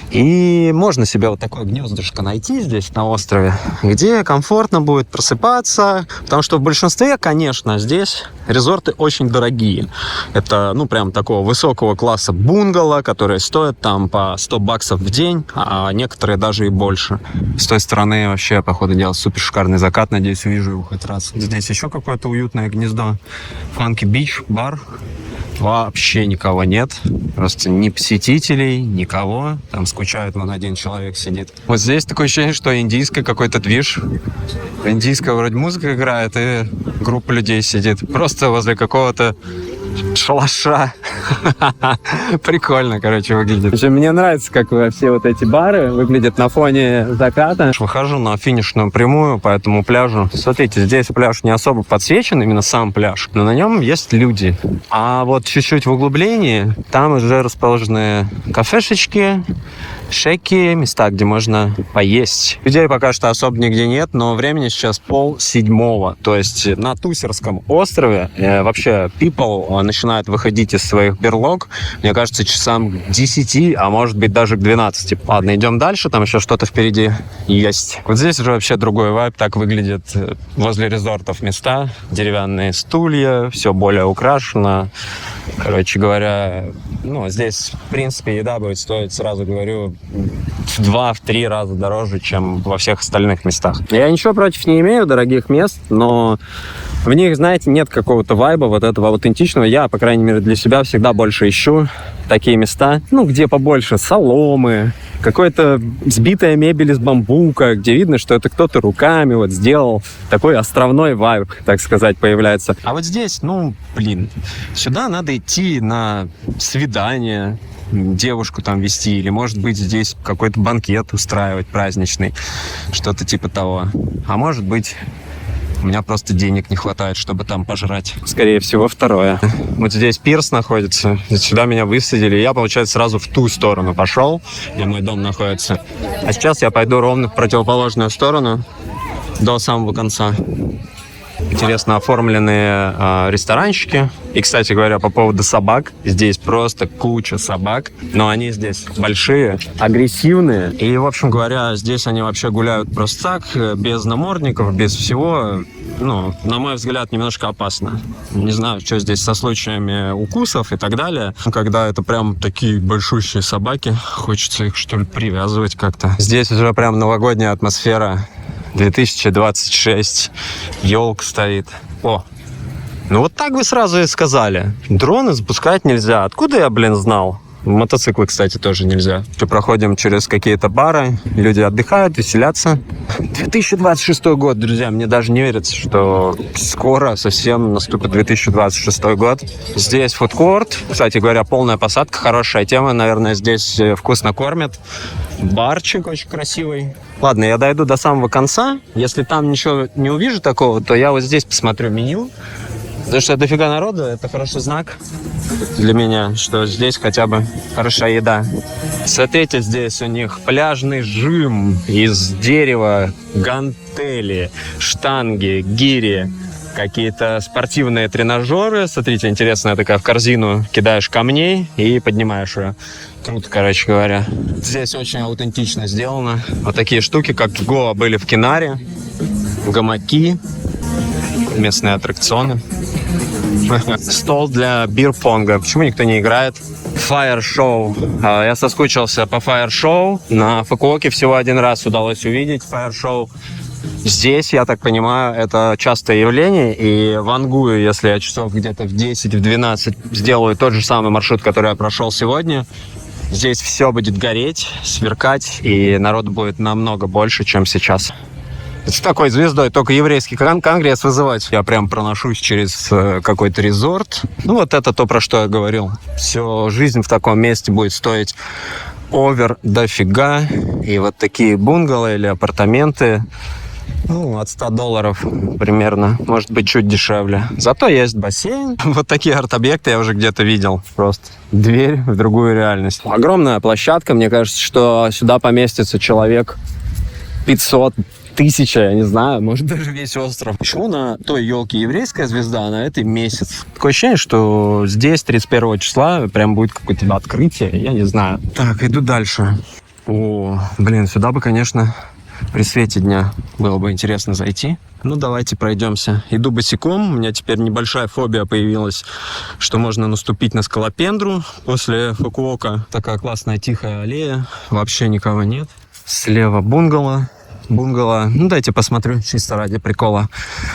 [SPEAKER 1] И можно себе вот такое гнездышко найти здесь, на острове, где комфортно будет просыпаться. Потому что в большинстве, конечно, здесь резорты очень дорогие. Это, прям такого высокого класса бунгало, которые стоят там по $100 в день, а некоторые даже и больше. С той стороны вообще, по ходу дела, супер шикарный закат. Надеюсь, увижу его хоть раз. Здесь еще какое-то уютное гнездо. Фанки Бич, бар. Вообще никого нет. Просто ни посетителей, никого. Там скучает, вон один человек сидит. Вот здесь такое ощущение, что индийский какой-то движ. Индийская вроде музыка играет, и группа людей сидит. Просто возле какого-то шалаша. Прикольно, выглядит. Мне нравится, как все вот эти бары выглядят на фоне заката. Выхожу на финишную прямую по этому пляжу. Смотрите, здесь пляж не особо подсвечен, именно сам пляж, но на нем есть люди. А вот чуть-чуть в углублении там уже расположены кафешечки, шеки, места, где можно поесть. Людей пока что особо нигде нет, но времени сейчас 6:30. То есть на Тусерском острове вообще people начинают выходить из своих берлог, мне кажется, часам к 10, а может быть даже к 12. Ладно, идем дальше, там еще что-то впереди есть. Вот здесь уже вообще другой вайб, так выглядит возле резортов места. Деревянные стулья, все более украшено. Здесь, в принципе, еда будет стоить, сразу говорю, в 2-3 раза дороже, чем во всех остальных местах. Я ничего против не имею дорогих мест, но в них, знаете, нет какого-то вайба вот этого аутентичного. Я, по крайней мере, для себя всегда больше ищу такие места, где побольше соломы, какой-то сбитая мебель из бамбука, где видно, что это кто-то руками сделал. Такой островной вайб, так сказать, появляется. А вот здесь, сюда надо идти на свидание, девушку там вести, или, может быть, здесь какой-то банкет устраивать праздничный, что-то типа того. А может быть, У меня просто денег не хватает, чтобы там пожрать. Скорее всего, второе. Вот здесь пирс находится. Сюда меня высадили. Я, получается, сразу в ту сторону пошел, где мой дом находится. А сейчас я пойду ровно в противоположную сторону до самого конца. Интересно оформленные ресторанчики. И, кстати говоря, по поводу собак. Здесь просто куча собак. Но они здесь большие, агрессивные. И, в общем говоря, здесь они вообще гуляют просто так, без намордников, без всего. Ну, на мой взгляд, немножко опасно. Не знаю, что здесь со случаями укусов и так далее. Когда это прям такие большущие собаки, хочется их, что ли, привязывать как-то. Здесь уже прям новогодняя атмосфера. 2026. Елка стоит. О, ну вот так вы сразу и сказали. Дроны запускать нельзя. Откуда я, знал? Мотоциклы, кстати, тоже нельзя. Проходим через какие-то бары. Люди отдыхают, веселятся. 2026 год, друзья. Мне даже не верится, что скоро совсем наступит 2026 год. Здесь фудкорт. Кстати говоря, полная посадка. Хорошая тема. Наверное, здесь вкусно кормят. Барчик очень красивый. Ладно, я дойду до самого конца. Если там ничего не увижу такого, то я вот здесь посмотрю меню. Потому что дофига народу, это хороший знак для меня, что здесь хотя бы хорошая еда. Смотрите, здесь у них пляжный жим из дерева, гантели, штанги, гири, какие-то спортивные тренажеры. Смотрите, интересная такая, в корзину кидаешь камней и поднимаешь ее. Круто, короче говоря. Здесь очень аутентично сделано. Вот такие штуки, как в Гоа были в Кинаре. Гамаки, местные аттракционы. Стол для бир-понга. Почему никто не играет? Фаер-шоу. Я соскучился по фаер-шоу. На Фукуоке всего один раз удалось увидеть фаер-шоу. Здесь, я так понимаю, это частое явление. И в Ангую, если я часов где-то в 10-12 сделаю тот же самый маршрут, который я прошел сегодня, здесь все будет гореть, сверкать, и народу будет намного больше, чем сейчас. С такой звездой только еврейский конгресс вызывать. Я прям проношусь через какой-то резорт. Ну, вот это то, про что я говорил. Все, жизнь в таком месте будет стоить овер дофига. И вот такие бунгало или апартаменты, ну, от $100 примерно. Может быть, чуть дешевле. Зато есть бассейн. Вот такие арт-объекты я уже где-то видел. Просто дверь в другую реальность. Огромная площадка. Мне кажется, что сюда поместится человек 500, 1000, я не знаю, может даже весь остров. Почему на той елке еврейская звезда, а на этой месяц? Такое ощущение, что здесь 31 числа прям будет какое-то открытие, я не знаю. Так, иду дальше. О, блин, сюда бы, конечно, при свете дня было бы интересно зайти. Ну, давайте пройдемся. Иду босиком. У меня теперь небольшая фобия появилась, что можно наступить на скалопендру после Фукуока. Такая классная тихая аллея. Вообще никого нет. Слева бунгало. Ну, дайте посмотрю, чисто ради прикола,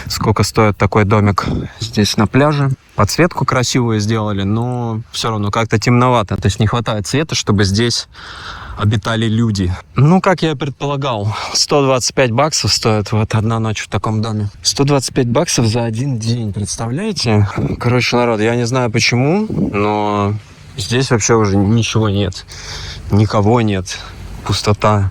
[SPEAKER 1] сколько стоит такой домик здесь на пляже. Подсветку красивую сделали, но все равно как-то темновато. То есть не хватает света, чтобы здесь обитали люди. Ну, как я и предполагал, $125 стоит вот одна ночь в таком доме. $125 за один день, представляете? Короче, народ, я не знаю почему, но здесь вообще уже ничего нет. Никого нет. Пустота.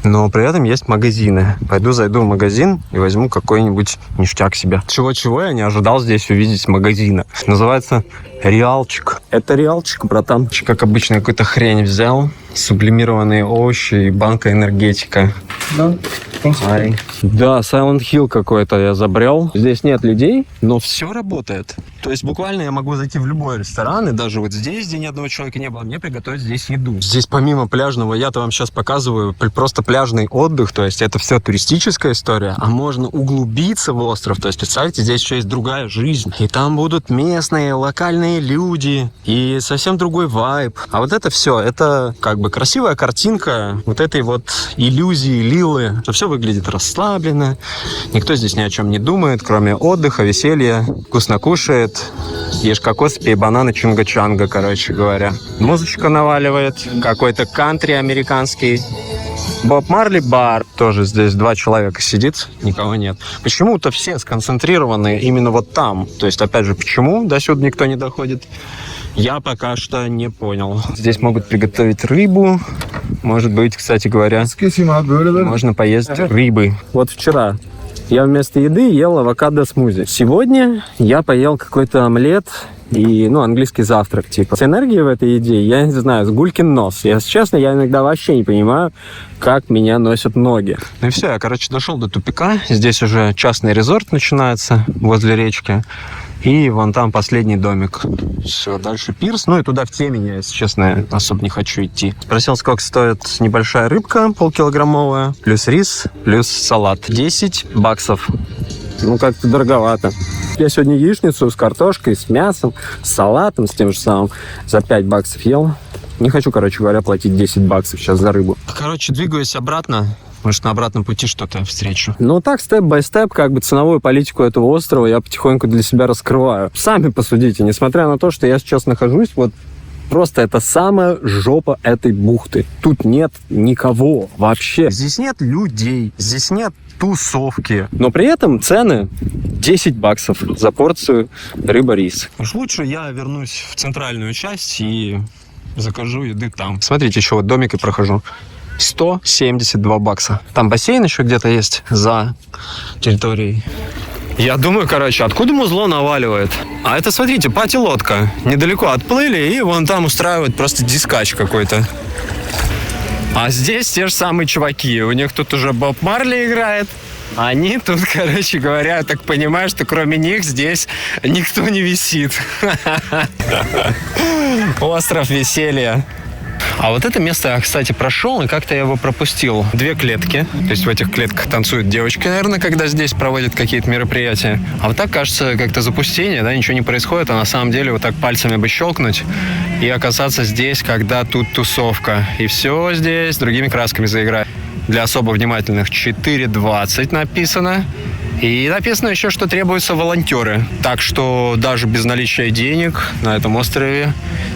[SPEAKER 1] Но при этом есть магазины. Пойду зайду в магазин и возьму какой-нибудь ништяк себе. Чего-чего я не ожидал здесь увидеть магазина. Называется Реалчик. Это Реалчик, братан. Как обычно, какую-то хрень взял. Сублимированные овощи и банка энергетика. Да. Да, Silent Hill какой-то я забрел. Здесь нет людей, но все работает. То есть буквально я могу зайти в любой ресторан, и даже вот здесь, где ни одного человека не было, мне приготовить здесь еду. Здесь помимо пляжного, я-то вам сейчас показываю, просто пляжный отдых, то есть это все туристическая история, а можно углубиться в остров. То есть, представьте, здесь еще есть другая жизнь. И там будут местные, локальные люди, и совсем другой вайб. А вот это все, это как бы красивая картинка вот этой вот иллюзии Лилы, что все выглядит расслабленно, никто здесь ни о чем не думает, кроме отдыха, веселья, вкусно кушает, ешь кокос, пей бананы, чунга-чанга, короче говоря. Музычка наваливает, какой-то кантри американский. Боб Марли бар. Тоже здесь 2 человека сидит, никого нет. Почему-то все сконцентрированы именно вот там. То есть, опять же, почему до сюда никто не доходит, я пока что не понял. Здесь могут приготовить рыбу. Может быть, кстати говоря, можно поесть рыбы. Вот вчера я вместо еды ел авокадо-смузи. Сегодня я поел какой-то омлет и, английский завтрак, типа. С энергией в этой еде, я не знаю, с гулькин нос. Если честно, я иногда вообще не понимаю, как меня носят ноги. Ну и все, я, дошел до тупика. Здесь уже частный резорт начинается возле речки. И вон там последний домик. Все, дальше пирс. Ну и туда в темень, если честно, особо не хочу идти. Спросил, сколько стоит небольшая рыбка, полкилограммовая, плюс рис, плюс салат. $10. Как-то дороговато. Я сегодня яичницу с картошкой, с мясом, с салатом, с тем же самым за $5 ел. Не хочу, платить $10 сейчас за рыбу. Двигаюсь обратно. Может, на обратном пути что-то встречу. Так, степ-бай-степ, ценовую политику этого острова я потихоньку для себя раскрываю. Сами посудите, несмотря на то, что я сейчас нахожусь, просто это самая жопа этой бухты. Тут нет никого вообще. Здесь нет людей, здесь нет тусовки. Но при этом цены $10 за порцию рыба-рис. Уж лучше я вернусь в центральную часть и закажу еды там. Смотрите, еще домик и прохожу. $172. Там бассейн еще где-то есть за территорией. Я думаю, откуда музло наваливает? А это, смотрите, пати-лодка. Недалеко отплыли, и вон там устраивают просто дискач какой-то. А здесь те же самые чуваки. У них тут уже Боб Марли играет. Они тут, я так понимаю, что кроме них здесь никто не висит. Остров веселья. А вот это место я, кстати, прошел, и как-то я его пропустил. 2 клетки. То есть в этих клетках танцуют девочки, наверное, когда здесь проводят какие-то мероприятия. А вот так, кажется, как-то запустение, да, ничего не происходит, а на самом деле вот так пальцами бы щелкнуть и оказаться здесь, когда тут тусовка. И все здесь другими красками заиграет. Для особо внимательных $4.20 написано. И написано еще, что требуются волонтеры. Так что даже без наличия денег на этом острове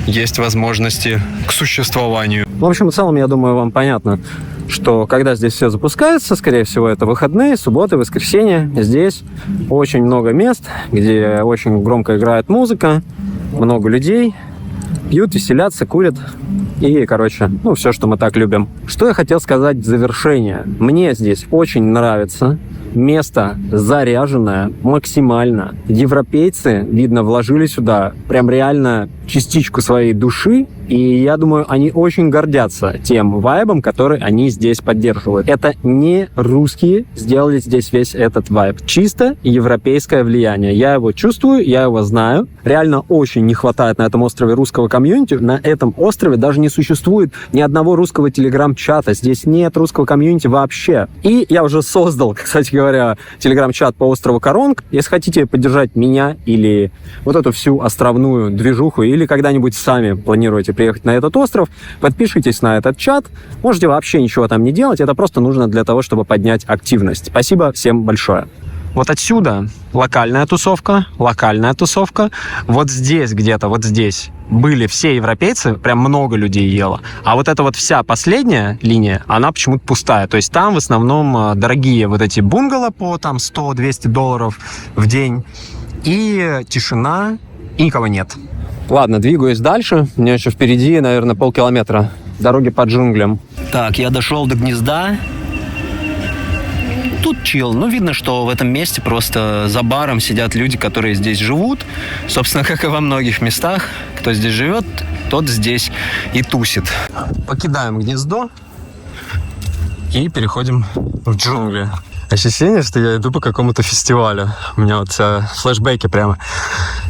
[SPEAKER 1] есть возможности к существованию. В общем, в целом, я думаю, вам понятно, что когда здесь все запускается, скорее всего, это выходные, субботы, воскресенье. Здесь очень много мест, где очень громко играет музыка, много людей, пьют, веселятся, курят. И, все, что мы так любим. Что я хотел сказать в завершение. Мне здесь очень нравится. Место заряженное максимально. Европейцы, видно, вложили сюда прям реально частичку своей души. И я думаю, они очень гордятся тем вайбом, который они здесь поддерживают. Это не русские сделали здесь весь этот вайб. Чисто европейское влияние. Я его чувствую, я его знаю. Реально очень не хватает на этом острове русского комьюнити. На этом острове даже не существует ни одного русского телеграм-чата. Здесь нет русского комьюнити вообще. И я уже создал, кстати говоря, телеграм-чат по острову Коронг. Если хотите поддержать меня или вот эту всю островную движуху, или когда-нибудь сами планируете приехать на этот остров, подпишитесь на этот чат. Можете вообще ничего там не делать. Это просто нужно для того, чтобы поднять активность. Спасибо всем большое. Вот отсюда локальная тусовка. Вот здесь где-то, вот здесь были все европейцы, прям много людей ело. А вот эта вот вся последняя линия, она почему-то пустая. То есть там в основном дорогие вот эти бунгало по там $100-200 в день. И тишина, и никого нет. Ладно, двигаюсь дальше. У меня еще впереди, наверное, полкилометра дороги по джунглям. Так, я дошел до гнезда. Тут чил. Видно, что в этом месте просто за баром сидят люди, которые здесь живут. Собственно, как и во многих местах. Кто здесь живет, тот здесь и тусит. Покидаем гнездо и переходим в джунгли. Ощущение, что я иду по какому-то фестивалю. У меня вот флешбеки прямо.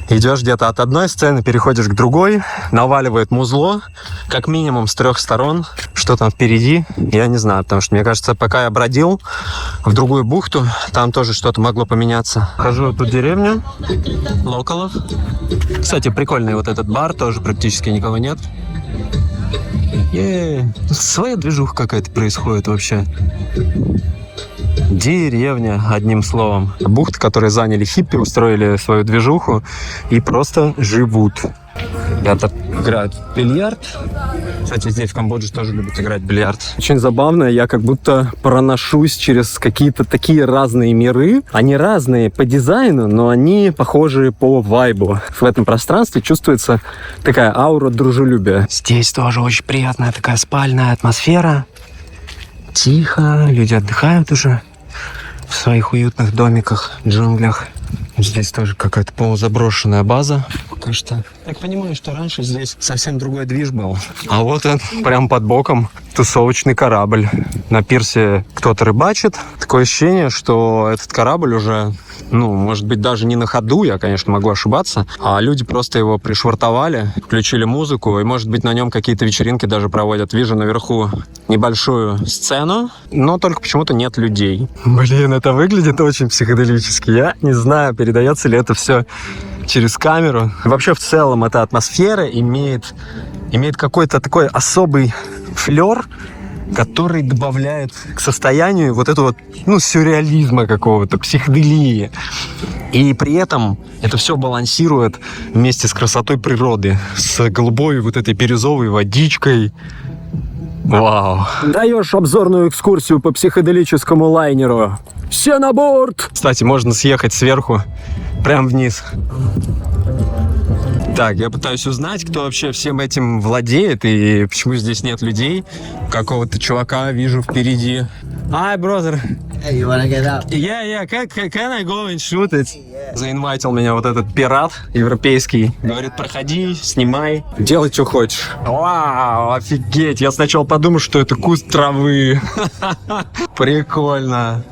[SPEAKER 1] Идешь где-то от одной сцены, переходишь к другой, наваливает музло, как минимум с 3 сторон. Что там впереди, я не знаю, потому что, мне кажется, пока я бродил в другую бухту, там тоже что-то могло поменяться. Хожу в эту деревню локалов. Кстати, прикольный вот этот бар, тоже практически никого нет. Своя движуха какая-то происходит вообще. Деревня, одним словом. Бухты, которые заняли хиппи, устроили свою движуху и просто живут. Ребята играют в бильярд. Кстати, здесь в Камбодже тоже любят играть в бильярд. Очень забавно, я как будто проношусь через какие-то такие разные миры. Они разные по дизайну, но они похожи по вайбу. В этом пространстве чувствуется такая аура дружелюбия. Здесь тоже очень приятная такая спальная атмосфера. Тихо, люди отдыхают уже. в своих уютных домиках, джунглях. Здесь тоже какая-то полузаброшенная база. Пока что. Так понимаю, что раньше здесь совсем другой движ был. А вот он, прям под боком, тусовочный корабль. На пирсе кто-то рыбачит. Такое ощущение, что этот корабль уже, может быть, даже не на ходу, я, конечно, могу ошибаться, а люди просто его пришвартовали, включили музыку, и, может быть, на нем какие-то вечеринки даже проводят. Вижу наверху небольшую сцену, но только почему-то нет людей. Блин, это выглядит очень психоделически. Я не знаю, передается ли это все через камеру. Вообще, в целом, эта атмосфера имеет какой-то такой особый флер, который добавляет к состоянию вот этого сюрреализма какого-то, психоделии. И при этом это все балансирует вместе с красотой природы, с голубой вот этой бирюзовой водичкой. Вау. Даешь обзорную экскурсию по психоделическому лайнеру. Все на борт! Кстати, можно съехать сверху, прям вниз. Так, я пытаюсь узнать, кто вообще всем этим владеет и почему здесь нет людей. Какого-то чувака вижу впереди. Hi, brother.
[SPEAKER 2] Hey, you wanna get up?
[SPEAKER 1] Yeah, can I go and shoot it? Заинвайтил меня вот этот пират европейский. Говорит, проходи, снимай, делай, что хочешь. Вау, офигеть. Я сначала подумал, что это куст травы. Прикольно.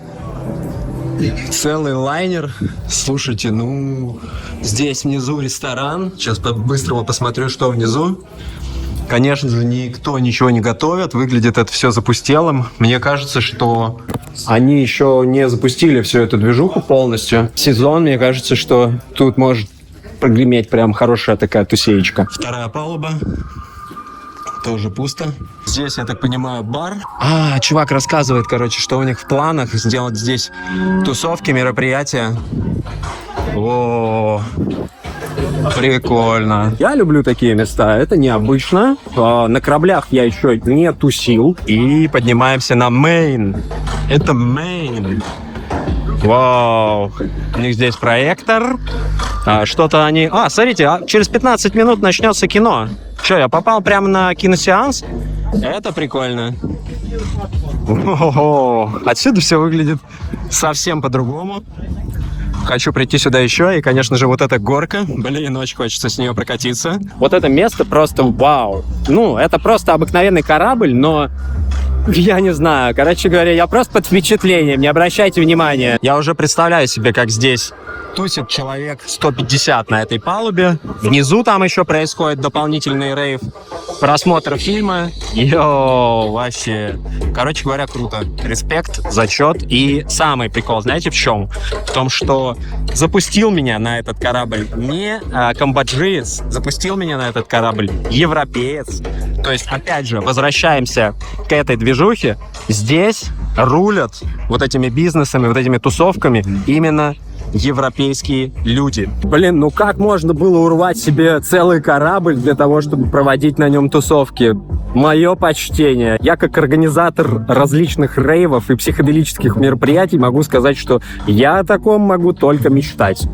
[SPEAKER 1] Целый лайнер. Слушайте, здесь внизу ресторан. Сейчас по-быстрому посмотрю, что внизу. Конечно же, никто ничего не готовит. Выглядит это все запустелым. Мне кажется, что они еще не запустили всю эту движуху полностью. Сезон, мне кажется, что тут может прогреметь прям хорошая такая тусеечка. Вторая палуба. Тоже пусто. Здесь, я так понимаю, бар. Чувак рассказывает, что у них в планах сделать здесь тусовки, мероприятия. О, прикольно. Я люблю такие места, это необычно. На кораблях я еще не тусил. И поднимаемся на мейн. Это мейн. Вау. У них здесь проектор. Что-то они... смотрите, через 15 минут начнется кино. Что, я попал прямо на киносеанс? Это прикольно. О-о-о. Отсюда все выглядит совсем по-другому. Хочу прийти сюда еще. И, конечно же, вот эта горка. Блин, очень хочется с нее прокатиться. Вот это место просто вау. Это просто обыкновенный корабль, но... Я не знаю. Короче говоря, я просто под впечатлением. Не обращайте внимания. Я уже представляю себе, как здесь тусит человек 150 на этой палубе. Внизу там еще происходит дополнительный рейв. Просмотр фильма. Йоу, вообще. Короче говоря, круто. Респект, зачет. И самый прикол, знаете в чем? В том, что запустил меня на этот корабль не камбоджиец, запустил меня на этот корабль европеец. То есть, опять же, возвращаемся к этой движухе. Здесь рулят вот этими бизнесами, вот этими тусовками именно европейские люди. Блин, как можно было урвать себе целый корабль для того, чтобы проводить на нем тусовки? Мое почтение. Я как организатор различных рейвов и психоделических мероприятий могу сказать, что я о таком могу только мечтать.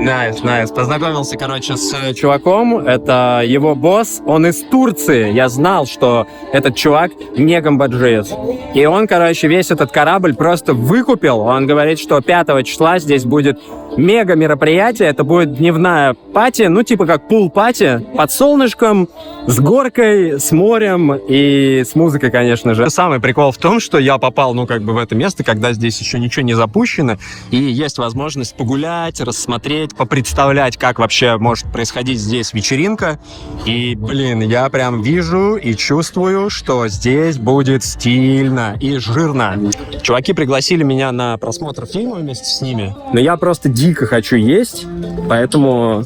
[SPEAKER 1] Найс. Познакомился, с чуваком. Это его босс. Он из Турции. Я знал, что этот чувак не камбоджиец. И он, весь этот корабль просто выкупил. Он говорит, что 5 числа здесь будет мега мероприятие. Это будет дневная пати, как пул-пати, под солнышком, с горкой, с морем и с музыкой, конечно же. Самый прикол в том, что я попал, в это место, когда здесь еще ничего не запущено, и есть возможность погулять, рассмотреть, попредставлять, как вообще может происходить здесь вечеринка. И, я прям вижу и чувствую, что здесь будет стильно и жирно. Чуваки пригласили меня на просмотр фильма вместе с ними, но я просто дико хочу есть, поэтому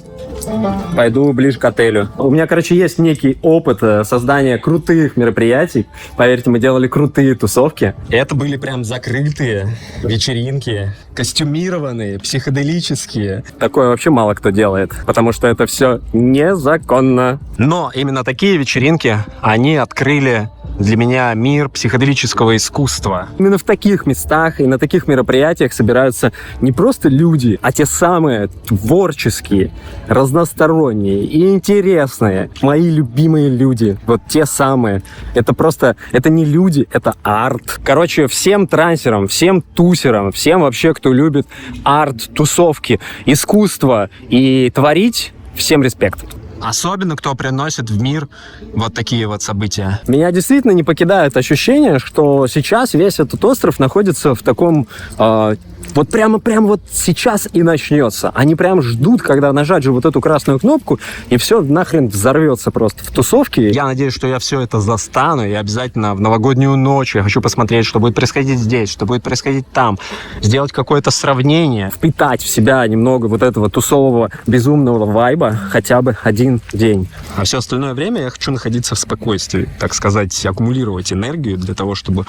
[SPEAKER 1] пойду ближе к отелю. У меня, есть некий опыт создания крутых мероприятий. Поверьте, мы делали крутые тусовки. Это были прям закрытые вечеринки, костюмированные, психоделические. Такое вообще мало кто делает, потому что это все незаконно. Но именно такие вечеринки, они открыли для меня мир психоделического искусства.
[SPEAKER 2] Именно в таких местах и на таких мероприятиях собираются не просто люди, а те самые творческие, разносторонние и интересные, мои любимые люди. Вот те самые. Это не люди, это арт. Короче, всем трансерам, всем тусерам, всем вообще, кто любит арт, тусовки, искусство и творить, всем респект.
[SPEAKER 1] Особенно, кто приносит в мир вот такие вот события.
[SPEAKER 2] Меня действительно не покидает ощущение, что сейчас весь этот остров находится в таком... вот прямо вот сейчас и начнется. Они прям ждут, когда нажать же вот эту красную кнопку, и все нахрен взорвется просто в тусовке.
[SPEAKER 1] Я надеюсь, что я все это застану, и обязательно в новогоднюю ночь я хочу посмотреть, что будет происходить здесь, что будет происходить там, сделать какое-то сравнение.
[SPEAKER 2] Впитать в себя немного вот этого тусового безумного вайба хотя бы один день.
[SPEAKER 1] А все остальное время я хочу находиться в спокойствии, так сказать, аккумулировать энергию для того, чтобы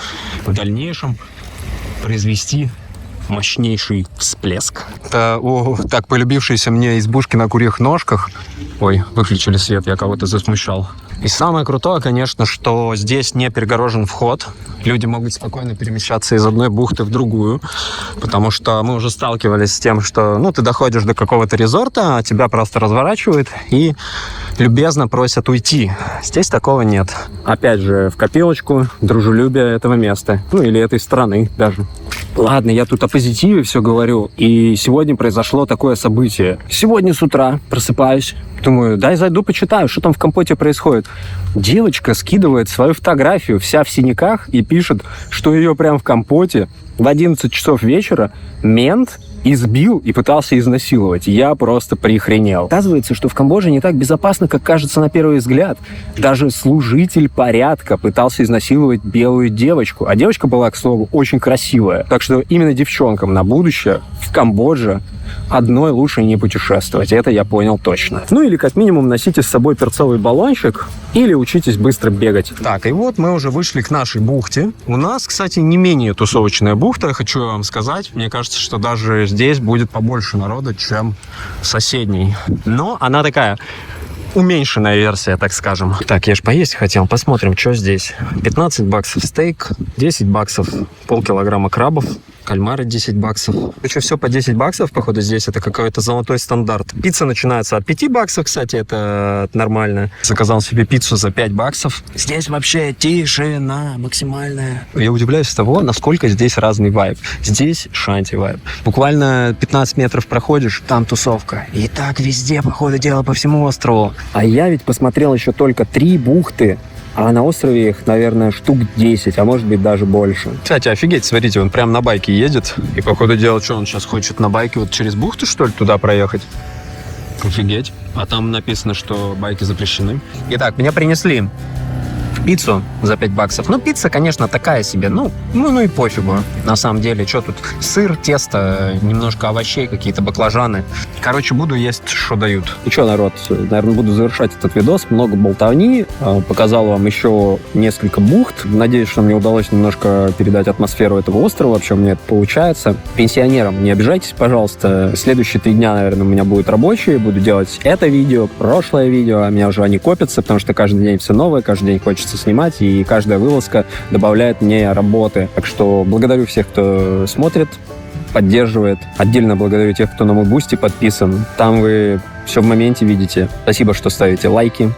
[SPEAKER 1] в дальнейшем произвести мощнейший всплеск. Это так полюбившиеся мне избушки на курьих ножках. Ой, выключили свет, я кого-то засмущал. И самое крутое, конечно, что здесь не перегорожен вход. Люди могут спокойно перемещаться из одной бухты в другую, потому что мы уже сталкивались с тем, что ты доходишь до какого-то резорта, а тебя просто разворачивают и любезно просят уйти. Здесь такого нет.
[SPEAKER 2] Опять же, в копилочку дружелюбие этого места. Или этой страны даже. Ладно, я тут о позитиве все говорю. И сегодня произошло такое событие. Сегодня с утра просыпаюсь. Думаю, дай зайду почитаю, что там в компоте происходит. Девочка скидывает свою фотографию вся в синяках и пишет, что ее прям в компоте в 11 часов вечера мент избил и пытался изнасиловать. Я просто прихренел. Оказывается, что в Камбодже не так безопасно, как кажется на первый взгляд. Даже служитель порядка пытался изнасиловать белую девочку. А девочка была, к слову, очень красивая. Так что именно девчонкам на будущее в Камбодже одной лучше не путешествовать. Это я понял точно. Или как минимум носите с собой перцовый баллончик или учитесь быстро бегать.
[SPEAKER 1] Так, и вот мы уже вышли к нашей бухте. У нас, кстати, не менее тусовочная бухта, хочу вам сказать. Мне кажется, что даже здесь будет побольше народа, чем в соседней. Но она такая уменьшенная версия, так скажем. Так, я ж поесть хотел. Посмотрим, что здесь. 15 баксов стейк, 10 баксов полкилограмма крабов, кальмары 10 баксов. Короче, все по 10 баксов, походу, здесь это какой-то золотой стандарт. Пицца начинается от 5 баксов, кстати, это нормально. Заказал себе пиццу за 5 баксов. Здесь вообще тишина максимальная. Я удивляюсь с того, насколько здесь разный вайб. Здесь шанти вайб. Буквально 15 метров проходишь, там тусовка. И так везде, по ходу дела, по всему острову.
[SPEAKER 2] А я ведь посмотрел еще только 3 бухты. А на острове их, наверное, штук 10, а может быть даже больше.
[SPEAKER 1] Кстати, офигеть, смотрите, он прям на байке едет. И по ходу дела, что он сейчас хочет на байке вот через бухту, что ли, туда проехать? Офигеть. А там написано, что байки запрещены. Итак, мне принесли пиццу за 5 баксов. Пицца, конечно, такая себе. И пофигу. На самом деле, что тут? Сыр, тесто, немножко овощей, какие-то баклажаны. Короче, буду есть, что дают.
[SPEAKER 2] И что, народ, наверное, буду завершать этот видос. Много болтовни. Показал вам еще несколько бухт. Надеюсь, что мне удалось немножко передать атмосферу этого острова. Вообще, у меня это получается. Пенсионерам не обижайтесь, пожалуйста. Следующие 3 дня, наверное, у меня будут рабочие. Буду делать это видео, прошлое видео. А у меня уже они копятся, потому что каждый день все новое, каждый день хочется снимать, и каждая вылазка добавляет мне работы. Так что благодарю всех, кто смотрит, поддерживает. Отдельно благодарю тех, кто на мой бусти подписан. Там вы все в моменте видите. Спасибо, что ставите лайки,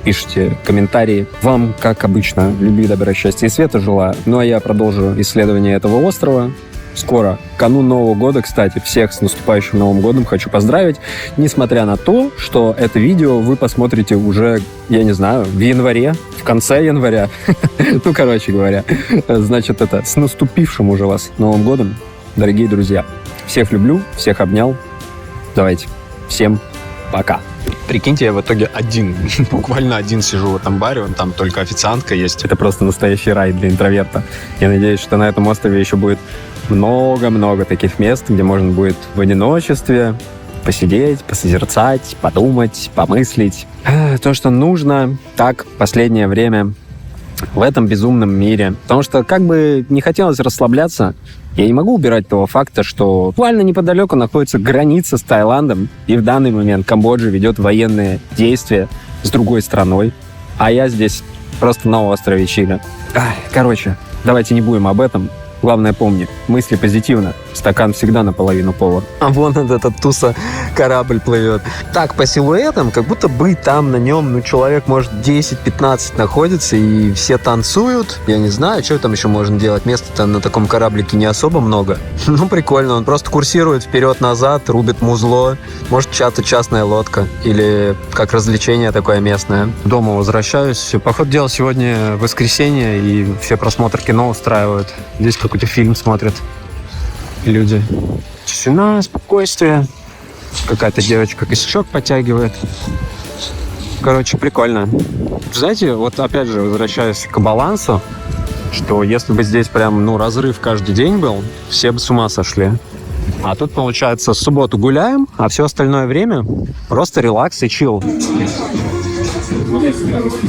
[SPEAKER 2] пишите комментарии. Вам, как обычно, любви, добра, счастья и света желаю. А я продолжу исследование этого острова. Скоро, канун Нового года, кстати, всех с наступающим Новым годом хочу поздравить. Несмотря на то, что это видео вы посмотрите уже, я не знаю, в январе, в конце января. Короче говоря. Значит, это с наступившим уже вас Новым годом, дорогие друзья. Всех люблю, всех обнял. Давайте. Всем пока.
[SPEAKER 1] Прикиньте, я в итоге один, буквально один сижу в этом баре, он там только официантка есть.
[SPEAKER 2] Это просто настоящий рай для интроверта. Я надеюсь, что на этом острове еще будет много-много таких мест, где можно будет в одиночестве посидеть, посозерцать, подумать, помыслить. То, что нужно так последнее время в этом безумном мире. Потому что как бы не хотелось расслабляться, я не могу убирать того факта, что буквально неподалеку находится граница с Таиландом, и в данный момент Камбоджа ведет военные действия с другой страной, а я здесь просто на острове Чили. Короче, давайте не будем об этом. Главное, помни, мысли позитивно. Стакан всегда наполовину полон.
[SPEAKER 1] А вон этот туса корабль плывет. Так, по силуэтам, как будто бы там на нем, человек, может, 10-15 находится, и все танцуют. Я не знаю, что там еще можно делать. Места-то на таком кораблике не особо много. Ну, прикольно, он просто курсирует вперед-назад, рубит музло. Может, чья-то частная лодка. Или как развлечение такое местное. Дома возвращаюсь. По ходу дела, сегодня воскресенье, и все просмотр кино устраивают. Здесь какой-то фильм смотрят люди. Тишина, спокойствие. Какая-то девочка косячок подтягивает. Короче, прикольно. Знаете, вот опять же, возвращаясь к балансу, что если бы здесь прям, разрыв каждый день был, все бы с ума сошли. А тут, получается, в субботу гуляем, а все остальное время просто релакс и чилл.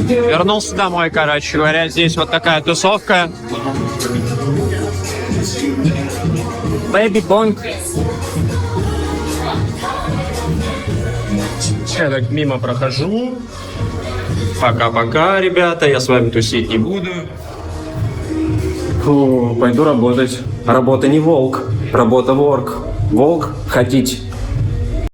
[SPEAKER 1] Вернулся домой, короче говоря. Здесь вот такая тусовка. Baby Bonk. Я так мимо прохожу. Пока-пока, ребята. Я с вами тусить не буду. Фу, пойду работать. Работа не волк. Работа ворк. Волк ходить.